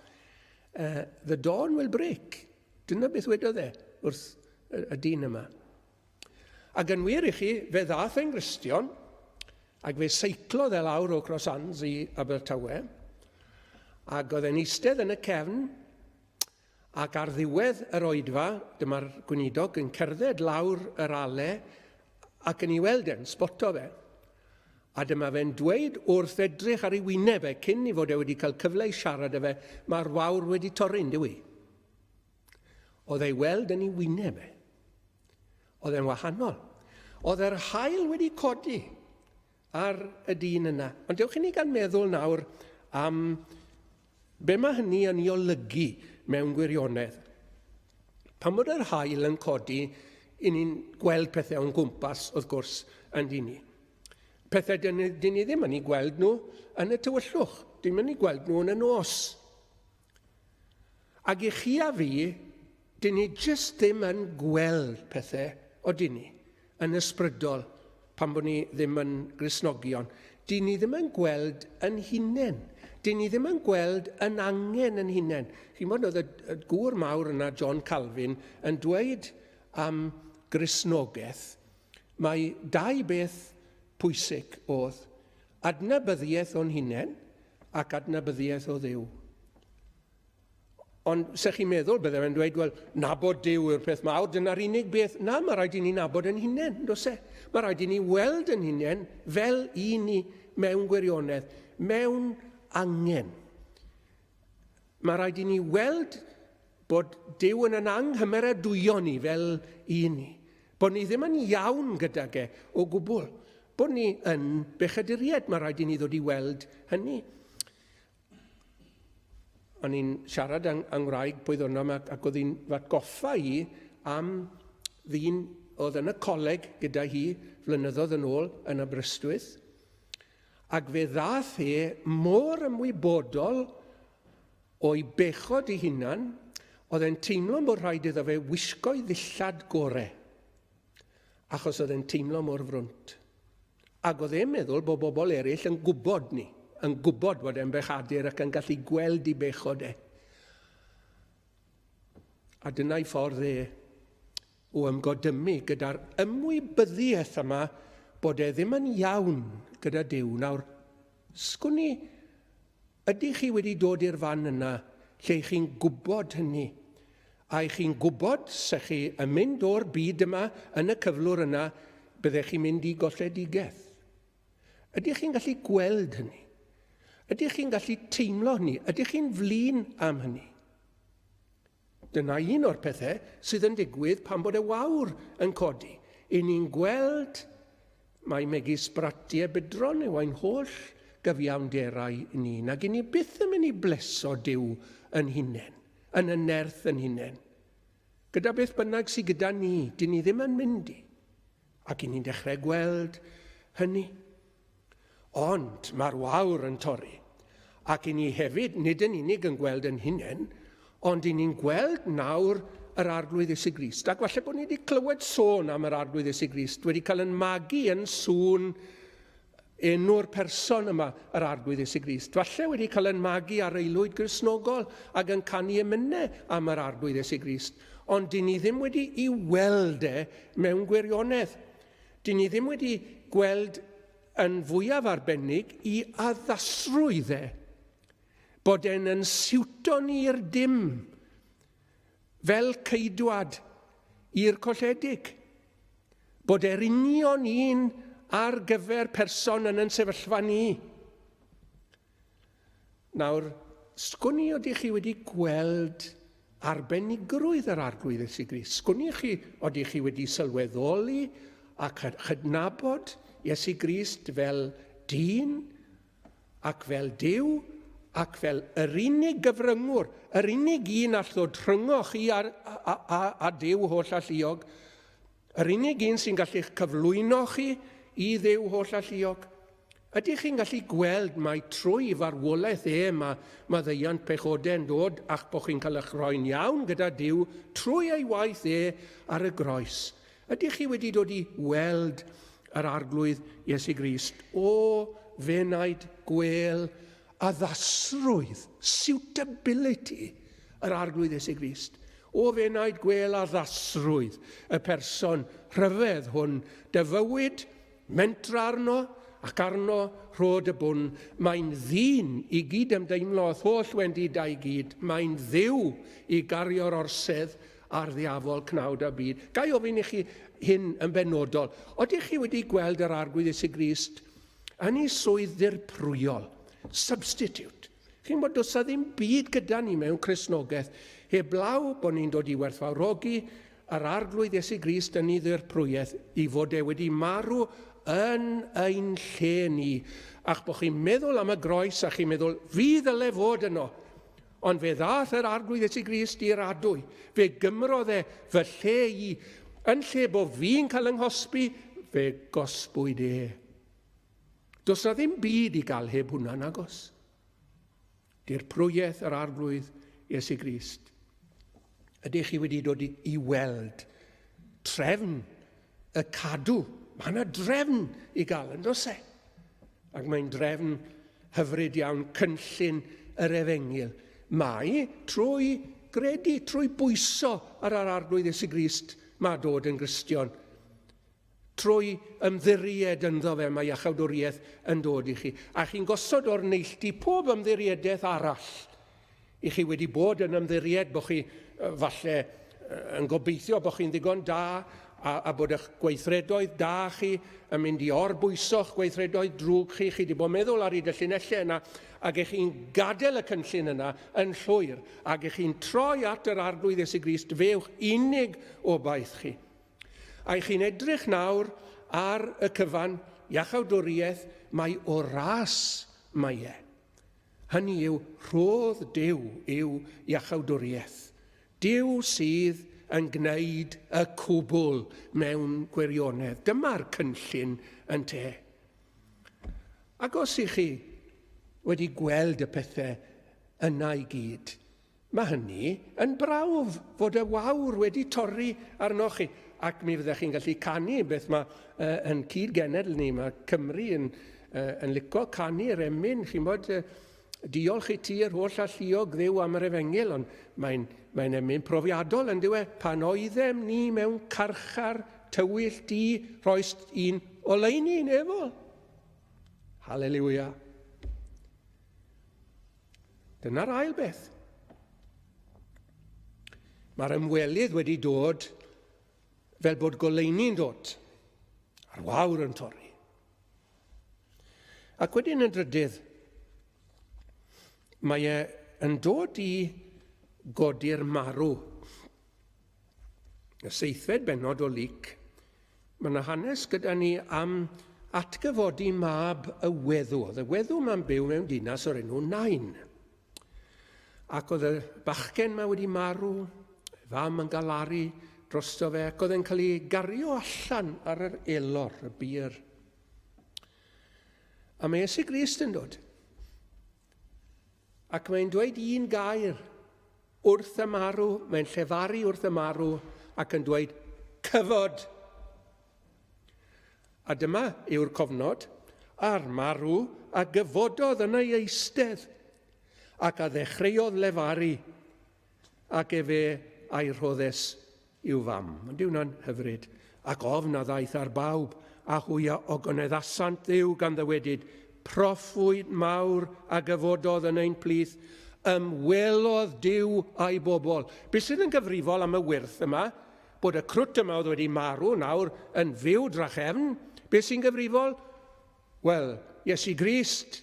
the dawn will break. Dyna beth wedodd e wrth y dyn yma. Ac yn wir i chi, fe ddaeth e'n Gristion, ac fe seiclodd e lawr o Crossans i Abertawe, ac oedd e'n eistedd yn y cefn, ac ar ddiwedd yr oedfa, dyma'r gweinidog yn cerdded lawr yr ale, ac yn ei weld e'n sboto fe. A dyma fe'n dweud wrth edrych ar ei wyneb cyn i fod wedi cael cyfle i siarad â fe, mae'r wawr wedi torri'n dyw i. Oedd ei weld yn ei wyneb e. Oedd e'n wahanol. Oedd yr haul wedi codi ar y dyn yna. Ond dewch i ni gael meddwl nawr am be mae hynny yn ei olygu mewn gwirionedd. Pan bod yr haul yn codi, i ni'n gweld pethau o'n gwmpas, wrth gwrs, yn dyn ni. Pethau dyn ni ddim yn ei gweld nhw yn y tywyllwch. Dim yn ei gweld nhw yn y nos. Ac i chi a fi, dyn ni jyst ddim yn gweld pethau o dyn ni yn ysbrydol pan bod ni ddim yn Gristnogion. Dyn ni ddim yn gweld yn hunain. Dyn ni ddim yn gweld yn angen yn hunain. Chi'n bod oedd y gŵr mawr yna, John Calvin, yn dweud am Gristnogaeth. Mae dau beth pwysig oedd adnabyddiaeth o'n hunain ac adnabyddiaeth o Dduw. Ond sech chi'n meddwl, byddai fe'n dweud, wel, nabod Duw yw'r peth mawr, dyna'r unig beth. Na, mae rhaid i ni nabod yn hunain, dos e? Mae rhaid i ni weld yn hunain fel i ni mewn gwirionedd, mewn angen. Mae rhaid i ni weld bod Duw yn anghymeradwyo ni fel i ni. Bod ni ddim yn iawn gydag e o gwbl. Bod ni yn bechaduriaid, mae rhaid i ni ddod i weld hynny. O'n i'n siarad yng Ngwraig blwyddyn ac oedd hi'n fatgoffa i am ddyn oedd yn y coleg gyda hi flynyddoedd yn ôl yn Aberystwyth. Ac fe ddath mor ymwybodol o'i bechod ei hunan, oedd e'n teimlo bod rhaid iddo fe wisgo i ddillad gorau, achos oedd e'n teimlo mor frwnt. Ac oedd e'n meddwl bod bobl eraill yn gwybod ni, yn gwybod bod e'n bechadur ac yn gallu gweld i bechod e. A dyna'i ffordd o ymgodymu gyda'r ymwybyddiaeth yma bod e ddim yn iawn gyda Duw. Nawr, sgwni, ydych chi wedi dod i'r fan yna lle chi'n gwybod hynny? A chi'n gwybod sech chi yn mynd o'r byd yma yn y cyflwr yna, byddech chi'n mynd i golledigaeth? Ydych chi'n gallu gweld hynny? Ydych chi'n gallu teimlo hynny? Ydych chi'n flin am hynny? Dyna un o'r pethau sydd yn digwydd pan bod y wawr yn codi. I ni'n gweld mae megis bratiau bydron yw ein holl gyfiawnderau ni. Ac i ni byth yn mynd i bleso Duw yn hunain, yn y nerth yn hunain. Gyda beth bynnag sydd gyda ni, dyn ni ddim yn mynd i. Ac i ni'n dechrau gweld hynny. Ond mae'r wawr yn torri. Ac i ni hefyd, nid yn unig yn gweld yn hunain, ond i ni'n gweld nawr yr arglwydd Iesu Grist. Ac falle bod ni wedi clywed sôn am yr arglwydd Iesu Grist, wedi cael yn magu yn sŵn enw'r person yma, yr arglwydd Iesu Grist. Falle wedi cael yn magu ar aelwyd Gristnogol ac yn canu emynau am yr arglwydd Iesu Grist. Ond dyn ni ddim wedi ei weld mewn gwirionedd. Dyn ni ddim wedi gweld yn fwyaf arbennig i addasrwydd bod e'n siwto ni'r dim fel ceidwad i'r colledig. Bod e'r union un ar gyfer person yn sefyllfa ni. Nawr, sgwni ydych chi wedi gweld arbenigrwydd yr arglwydd Iesu Grist? Sgwni chi ydych chi wedi sylweddoli ac chydnabod Iesu Grist fel dyn ac fel Duw ac fel yr unig gyfryngwr, yr unig un all ddod rhyngo chi a Duw holl alluog, yr unig un sy'n gallu cyflwyno chi i Dduw holl alluog. Ydych chi'n gallu gweld mai trwy farwolaeth mae ddeiant pechodau'n dod ac bod chi'n cael eich roi'n iawn gyda Duw trwy ei waith ar y groes? Ydych chi wedi dod i weld yr arglwydd Iesu Grist? O fenaid gwel addasrwydd, suitability yr arglwydd Iesu Grist. O fenaid gwel addasrwydd y person rhyfedd hwn, dy fywyd, mentra arno ac arno rhod y bwn. Mae'n ddyn i gyd ymdeimlodd holl wendidau i gyd. Mae'n Dduw i gario'r orsedd a'r ddiafol cnawd a byd. Gai ofyn i chi hyn yn benodol. Odych chi wedi gweld yr arglwydd Iesu Grist yn ei swydd dirprwyol, substitute. Chi'n bod does ddim byd gyda ni mewn Cristnogaeth heblaw bod ni'n dod i werthfawrogi yr arglwydd Iesu Grist yn ei ddirprwyaeth i fod e wedi marw yn ein lle ni. Ac bod chi'n meddwl am y groes a chi'n meddwl fydd yle fod yno. Ond fe ddath yr arglwydd Iesu Grist i'r adwy. Fe gymrodd e fy lle i. Yn lle bod fi'n cael yng nghosbi, fe gosbwyd e. Does na ddim byd i gael heb hwnna nagos. Dirprwyaeth yr arglwydd Iesu Grist. Ydych chi wedi dod i weld trefn y cadw. Mae yna drefn i gael, yn dos e? Ac mae'n drefn hyfryd iawn, cynllun yr Efengyl. Mae trwy gredu, trwy bwyso ar yr arglwydd Iesu Grist mae dod yn Gristion. Trwy ymddiried ynddo fe, mae iachawdwriaeth yn dod i chi. A chi'n gosod o'r neilltu pob ymddiriediaeth arall. I chi wedi bod yn ymddiried bod chi falle yn gobeithio bod chi'n ddigon da a bod eich gweithredoedd da chi yn mynd i orbwyso'ch gweithredoedd drwg chi. Chi wedi bod meddwl ar ei dyllinellau yna ac eich chi'n gadael y cynllun yna yn llwyr ac eich chi'n troi at yr arglwydd Iesu Grist fewch unig obaith chi. A eich chi'n edrych nawr ar y cyfan iachawdwriaeth mae o ras mae e. Hynny yw rhodd Duw yw iachawdwriaeth. Duw sydd yn gwneud y cwbl mewn gwirionedd. Dyma'r cynllun yn te. Ac os ych chi wedi gweld y pethau yna i gyd, mae hynny yn brawf fod y wawr wedi torri arnoch chi. Ac mi fyddech chi'n gallu canu beth mae yn cyd-genedl ni. Mae Cymru yn licio canu'r emyn. Chi'n bod diolch i ti yr holl alluog Dduw am yr Efengyl, ond mae'n emyn profiadol yn diwe. Pan oeddem ni mewn carchar tywyll di, rhoest un oleuni nefo. Halleluia. Dyna'r ail beth. Mae'r ymwelydd wedi dod fel bod goleuni'n dod, a'r wawr yn torri. Ac wedyn yn drydydd, mae yn dod i godi'r marw. Y seithfed bennod o Luc, mae yna hanes gyda ni am atgyfodi mab y weddw. Oedd y weddw ma'n byw mewn dinas o'r enw Nain. Ac oedd y bachgen ma wedi marw, fam yn galaru drosto fe, ac oedd e'n cael ei gario allan ar yr elor, y bir. A mae Iesu Grist yn dod. Ac mae'n dweud un gair wrth y marw, mae'n llefaru wrth y marw, ac yn dweud cyfod. A dyma yw'r cofnod, a'r marw a gyfododd yn ei eistedd, ac a ddechreuodd lefaru, ac efe a'i rhoddes i'w fam. Ond yw hwnna'n hyfryd. Ac ofn a ddaeth ar bawb, a hwya ogoneddasant Dduw gan ddywedyd, proffwyd mawr a gyfododd yn ein plith, ymwelodd Duw a'i bobl. Beth sydd yn gyfrifol am y wyrth yma, bod y crwt yma oedd wedi marw nawr yn fyw drachefn, beth sy'n gyfrifol? Wel, Iesu Grist.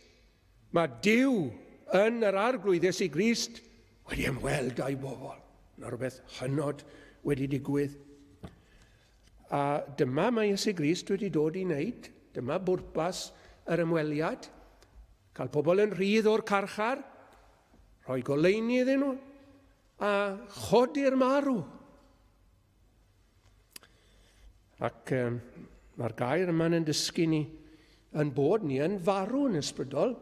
Mae Duw yn yr arglwydd Iesu Grist wedi ymweld a'i bobl. Yna rhywbeth hynod wedi digwydd. A dyma mae Iesu Grist wedi dod i wneud. Dyma bwrpas yr ymweliad. Cael pobl yn rhydd o'r carchar, rhoi goleuni iddyn nhw, a chodi'r marw. Ac mae'r gair yma'n yn dysgu ni yn bod ni yn farw yn ysbrydol.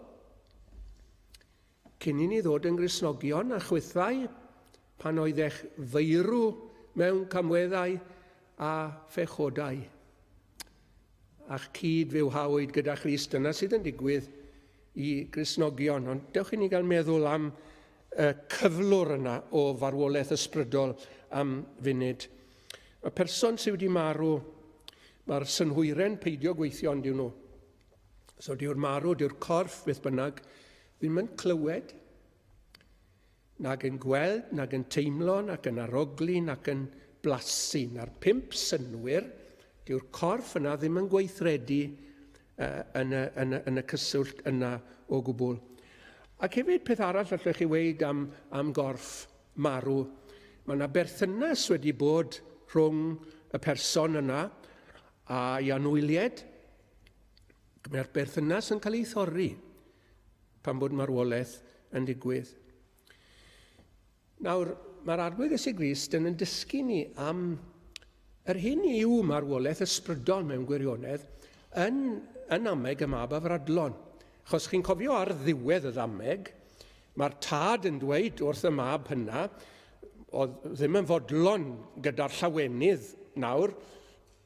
Cyn i ni ddod yn Gristnogion a chwythau pan oedd eich feirw mewn camweddau a phechodau. A'ch cyd-fywhawyd gyda Christ, yna sydd yn digwydd i Gristnogion. Ond dewch i ni gael meddwl am y cyflwr yna o farwolaeth ysbrydol am funud. Y person sydd wedi marw, mae'r synhwyren peidio gweithio ond yw nhw. So diw'r marw, diw'r corff, beth bynnag, ddim yn clywed, nag yn gweld, nag yn teimlo, nag yn arogli, nag yn blasu. Na'r 5 synwyr, diw'r corff yna ddim yn gweithredu yn y cyswllt yna o gwbl. Ac hefyd peth arall allwch chi weid am gorff marw. Mae yna berthynas wedi bod rhwng y person yna a'i anwyliad. Mae'r berthynas yn cael ei thorri pan bod marwolaeth yn digwydd. Nawr, mae'r Arglwydd Iesu Grist yn dysgu ni am yr hyn yw marwolaeth ysbrydol mewn gwirionedd yn ameg y mab a fradlon. Achos chi'n cofio ar ddiwedd y ddameg, mae'r tad yn dweud wrth y mab hynna, oedd ddim yn fodlon gyda'r llawenydd nawr,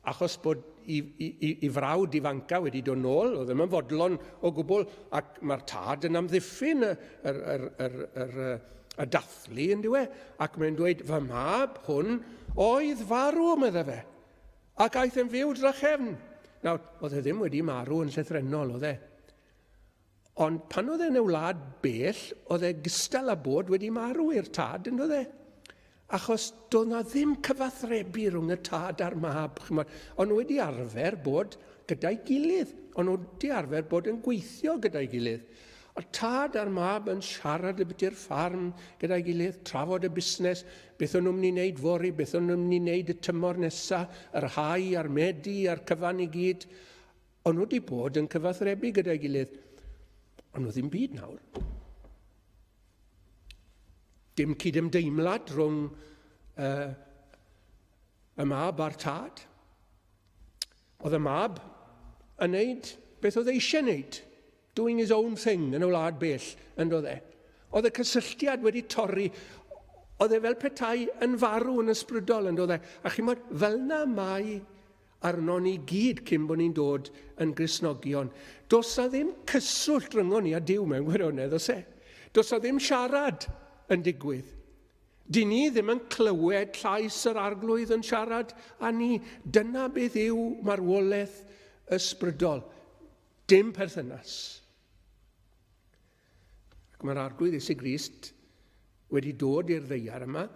achos bod i frawd ifanca wedi dod nôl, oedd ddim yn fodlon o gwbl, ac mae'r tad yn amddiffyn y dathlu yn diwe, ac mae'n dweud, fy mab hwn oedd farw, medda fe, ac aeth yn fyw drachefn. Nawr, oedd e ddim wedi marw yn llythrenol, oedd e. Ond pan oedd e'n y wlad bell, oedd e gystal â bod wedi marw i'r tad, yn oedd e. Achos doedd na ddim cyfathrebu rhwng y tad a'r mab. Ond nhw wedi arfer bod gyda'i gilydd. Ond nhw wedi arfer bod yn gweithio gyda'i gilydd. Y tad a'r mab yn siarad y byty'r ffarm gyda'i gilydd, trafod y busnes, beth o'n nhw'n mynd i wneud fori, beth o'n nhw'n mynd i wneud y tymor nesaf, yr hau, a'r medi, a'r cyfan i gyd. Ond nhw wedi bod yn cyfathrebu gyda'i gilydd. Ond nhw ddim byd nawr. Dim cydymdeimlad rhwng y mab a'r tad. Oedd y mab yn wneud beth oedd eisiau wneud, doing his own thing yn y wlad bell, yn dod e. Oedd y cysylltiad wedi torri, oedd e fel petai yn farw yn ysbrydol, yn dod e. A chi'n modd, fel na mai arno ni gyd cyn bod ni'n dod yn Gristnogion. Does na ddim cyswllt ryngon ni a Duw mewn gwirionedd, os e. Does na ddim siarad yn digwydd. Di ni ddim yn clywed llais yr arglwydd yn siarad a ni. Dyna beth yw marwolaeth ysbrydol. Dim perthynas. Ac mae'r Arglwydd Iesu Grist wedi dod i'r ddeiar yma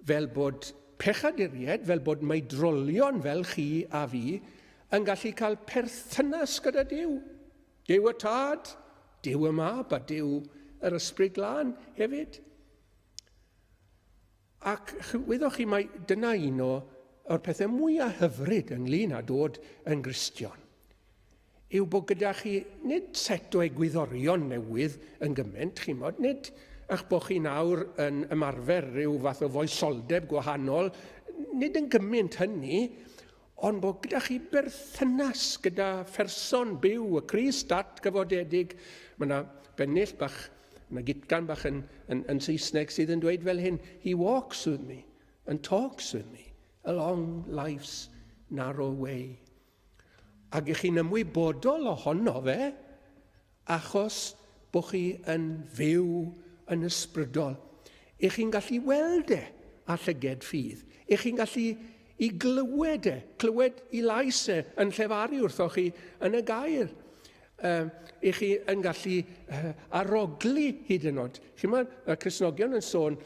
fel bod pechaduriaid, fel bod maedrolion fel chi a fi yn gallu cael perthynas gyda Duw. Duw y tad, Duw y mab a Duw yr ysbryd glân hefyd. Ac chywyddoch chi mai dyna un o'r pethau mwyaf hyfryd ynglyn â dod yn Gristion. Yw bod gyda chi nid set o egwyddorion newydd yn gymaint, chi'n modd, nid eich bod chi nawr yn ymarfer rhyw fath o foesoldeb gwahanol, nid yn gymaint hynny, ond bod gyda chi berthynas gyda pherson byw, y Crist datgyfodedig. Mae yna bennill bach, mae gitgan bach yn Saesneg sydd yn dweud fel hyn, he walks with me and talks with me along life's narrow way. Ac ych chi'n ymwybodol ohono fe, achos bod chi yn fyw yn ysbrydol. Ych chi'n gallu weld e a llyged ffydd. Ych chi'n gallu i glywed e, clywed i lais e yn llefaru wrthoch chi yn y gair. Ych chi yn gallu aroglu hyd yn oed. Y Cristnogion yn sôn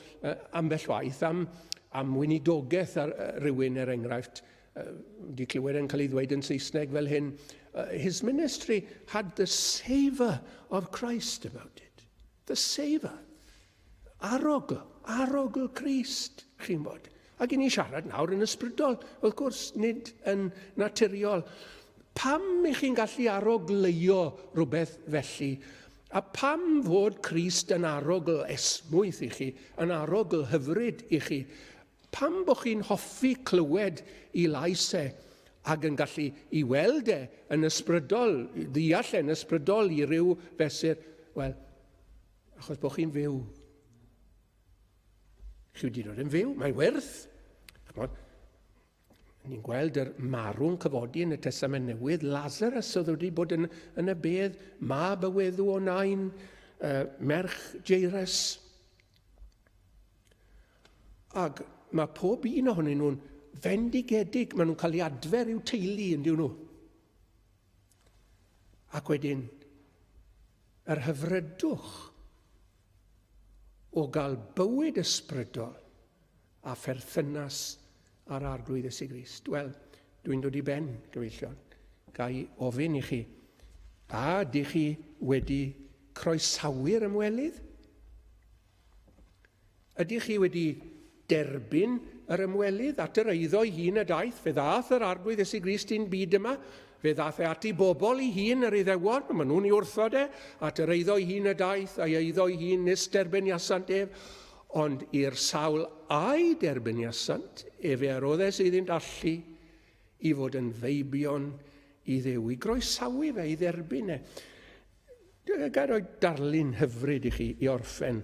ambell waith am weinidogaeth ar rhywun enghraifft. Di clywed yn cael ei ddweud yn Saesneg fel hyn, his ministry had the savour of Christ about it. The savour. Arogl Crist, chi'n bod. Ac i ni siarad nawr yn ysbrydol, wrth gwrs, nid yn naturiol. Pam ych chi'n gallu arogleuo rhywbeth felly? A pam fod Crist yn arogl esmwyth i chi, yn arogl hyfryd i chi? Pam bod chi'n hoffi clywed i lais e ac yn gallu i weld e yn ysbrydol, ddeall e'n ysbrydol i ryw fesur? Wel, achos bod chi'n fyw. Chi wedi dod yn fyw, mae'n werth. Ni'n gweld yr marw'n cyfodi yn y Testament Newydd, Lazarus oedd wedi bod yn y bedd, mab y weddw o Nain, merch Jairus. Ac mae pob un ohonyn nhw'n fendigedig, maen nhw'n cael ei adfer i'w teulu yn diw nhw. Ac wedyn, yr hyfrydwch o gael bywyd ysbrydol a pherthynas ar Arglwydd Iesu Grist. Wel, dwi'n dod i ben, gyfeillion, gai ofyn i chi, A ydych chi wedi croesawu'r ymwelydd? Ydych chi wedi derbyn yr ymwelydd at yr eiddo ei hun y daeth? Fe ddath yr arglwydd Iesu Grist i'n byd yma, fe ddath e at ei bobl ei hun yr Iddewon, maen nhw'n ei wrthod e, at yr eiddo ei hun y daeth, a'i eiddo ei hun nes derbyniasant ef, ond i'r sawl a'i derbyniasant, efe arodd e sydd yn dallu i fod yn feibion i Dduw, i groesawu fe, i dderbyn e. Gair o'i darlun hyfryd i chi i orffen.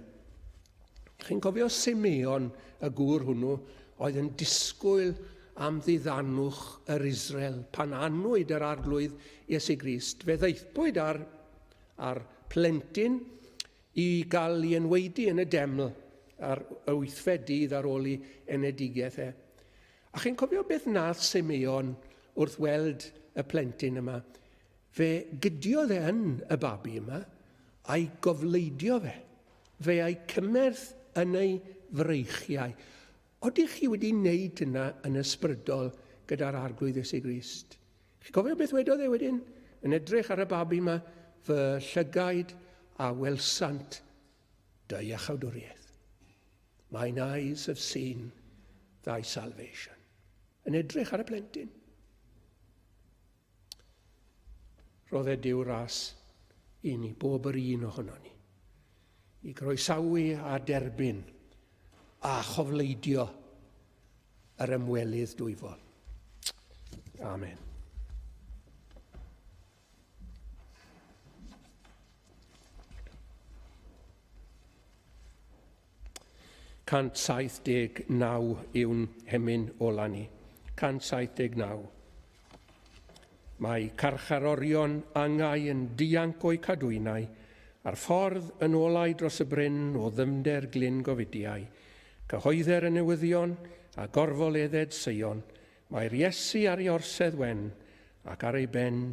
Chi'n cofio Simeon, y gŵr hwnnw, oedd yn disgwyl am ddiddanwch yr Israel pan anwyd yr arglwydd Iesu Grist. Fe ddeithpwyd ar plentyn i gael ei enweidi yn y deml ar y 8 dydd ar ôl ei enedigaeth e. A chi'n cofio beth nath Simeon wrth weld y plentyn yma? Fe gydiodd e yn y babi yma a'i gofleidio fe. Fe a'i cymerth yn ei freichiau. Odych chi wedi wneud hynna yn ysbrydol gyda'r arglwydd Iesu Grist? Chi'n cofio beth wedodd e wedyn? Yn edrych ar y babi yma, fy llygaid a welsant dy iachawdwriaeth. Mine eyes have seen thy salvation. Yn edrych ar y plentyn. Roedd e Duw ras i ni, bob yr un ohono ni, i groesawu a derbyn a chofleidio yr ymwelydd dwyfol. Amen. Cant 79 yw'n hemyn ola ni. 179. Mae carcharorion angau yn dianc o'i cadwynau, a'r ffordd yn olau dros y bryn o ddyfnder glyn gofidiau. Cyhoedder y newyddion a gorfoledded Seion, mae'r Iesu ar ei orsedd wen ac ar ei ben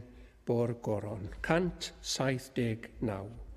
bo'r goron. 179.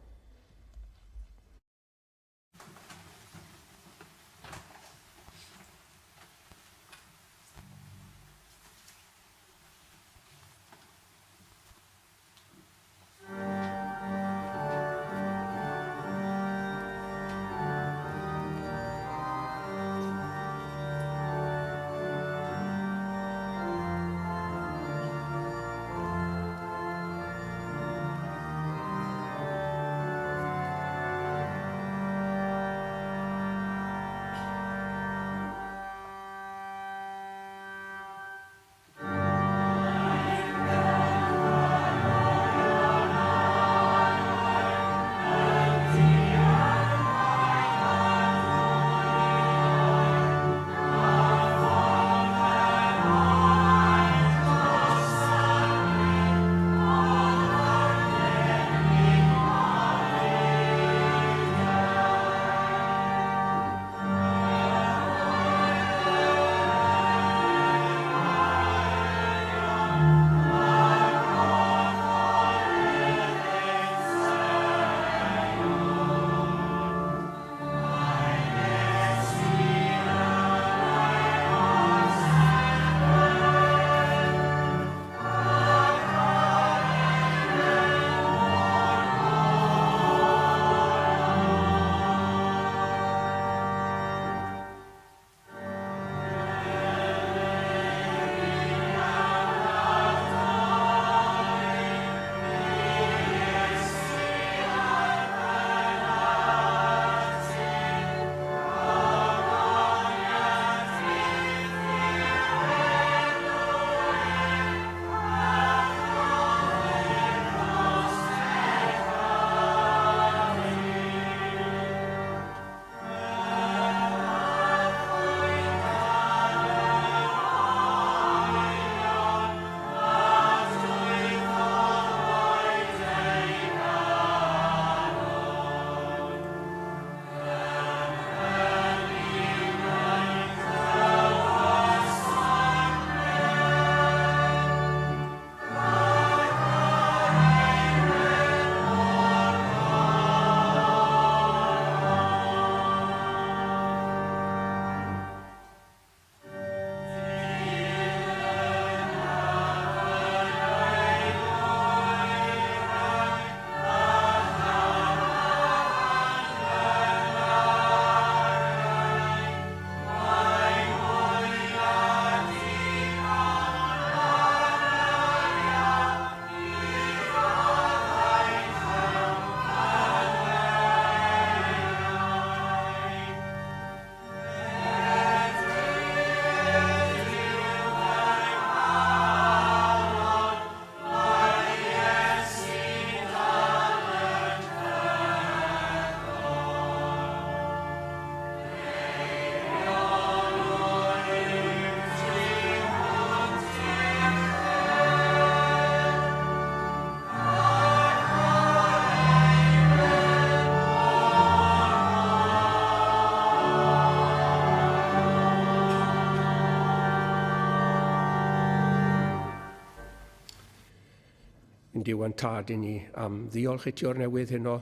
yn diwan tad i ni am ddiolch i ti o'r newydd heno,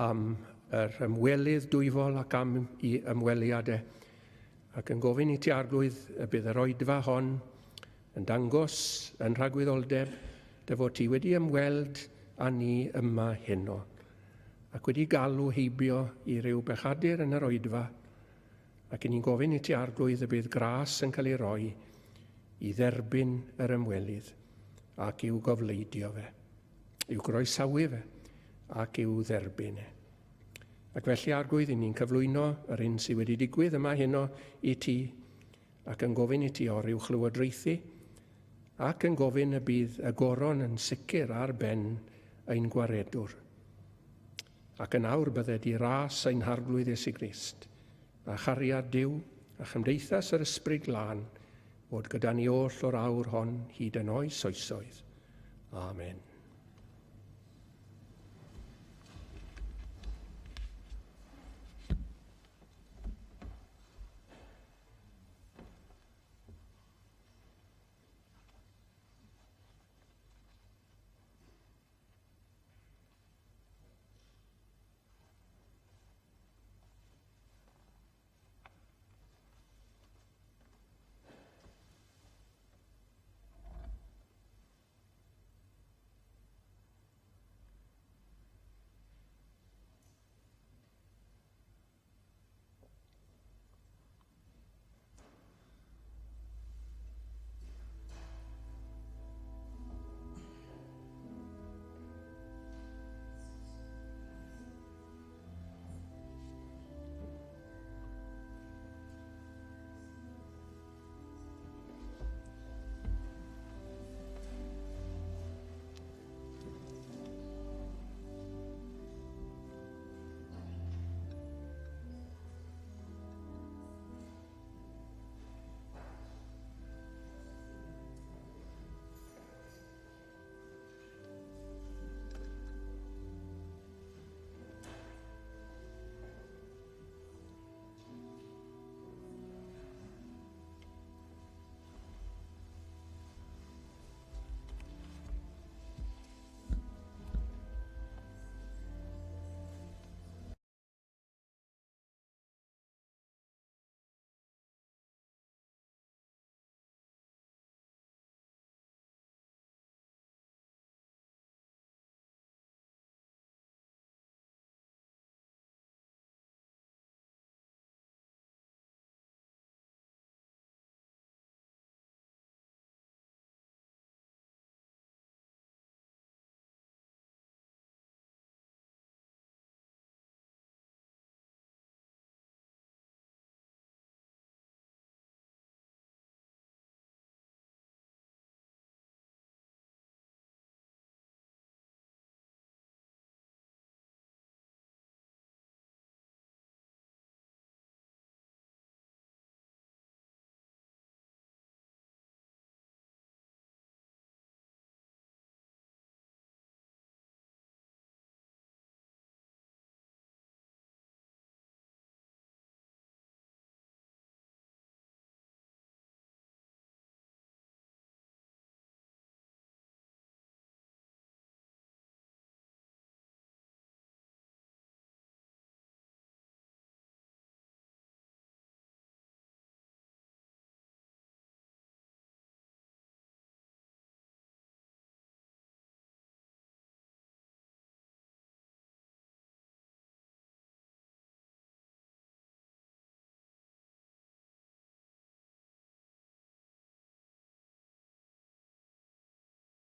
am yr ymwelydd dwyfol ac am i ymweliadau. Ac yn gofyn i ti arglwydd y bydd yr oedfa hon yn dangos yn rhagwyddoldeb dy fod ti wedi ymweld â ni yma heno ac wedi galw heibio i ryw bechadur yn yr oedfa ac ni'n gofyn i ti arglwydd y bydd gras yn cael ei roi i dderbyn yr ymwelydd ac i'w gofleidio fe, i'w groesawu fe ac i'w dderbyn e. Ac felly arglwydd i ni'n cyflwyno yr un sydd wedi digwydd yma heno i ti ac yn gofyn i ti o'r i'w chlywodraethu ac yn gofyn y bydd y goron yn sicr ar ben ein gwaredwr. Ac yn awr bydde di ras ein harglwydd Iesu Grist a chariad Duw a chymdeithas yr ysbryd glân fod gyda ni oll o'r awr hon hyd yn oes oesoedd. Amen.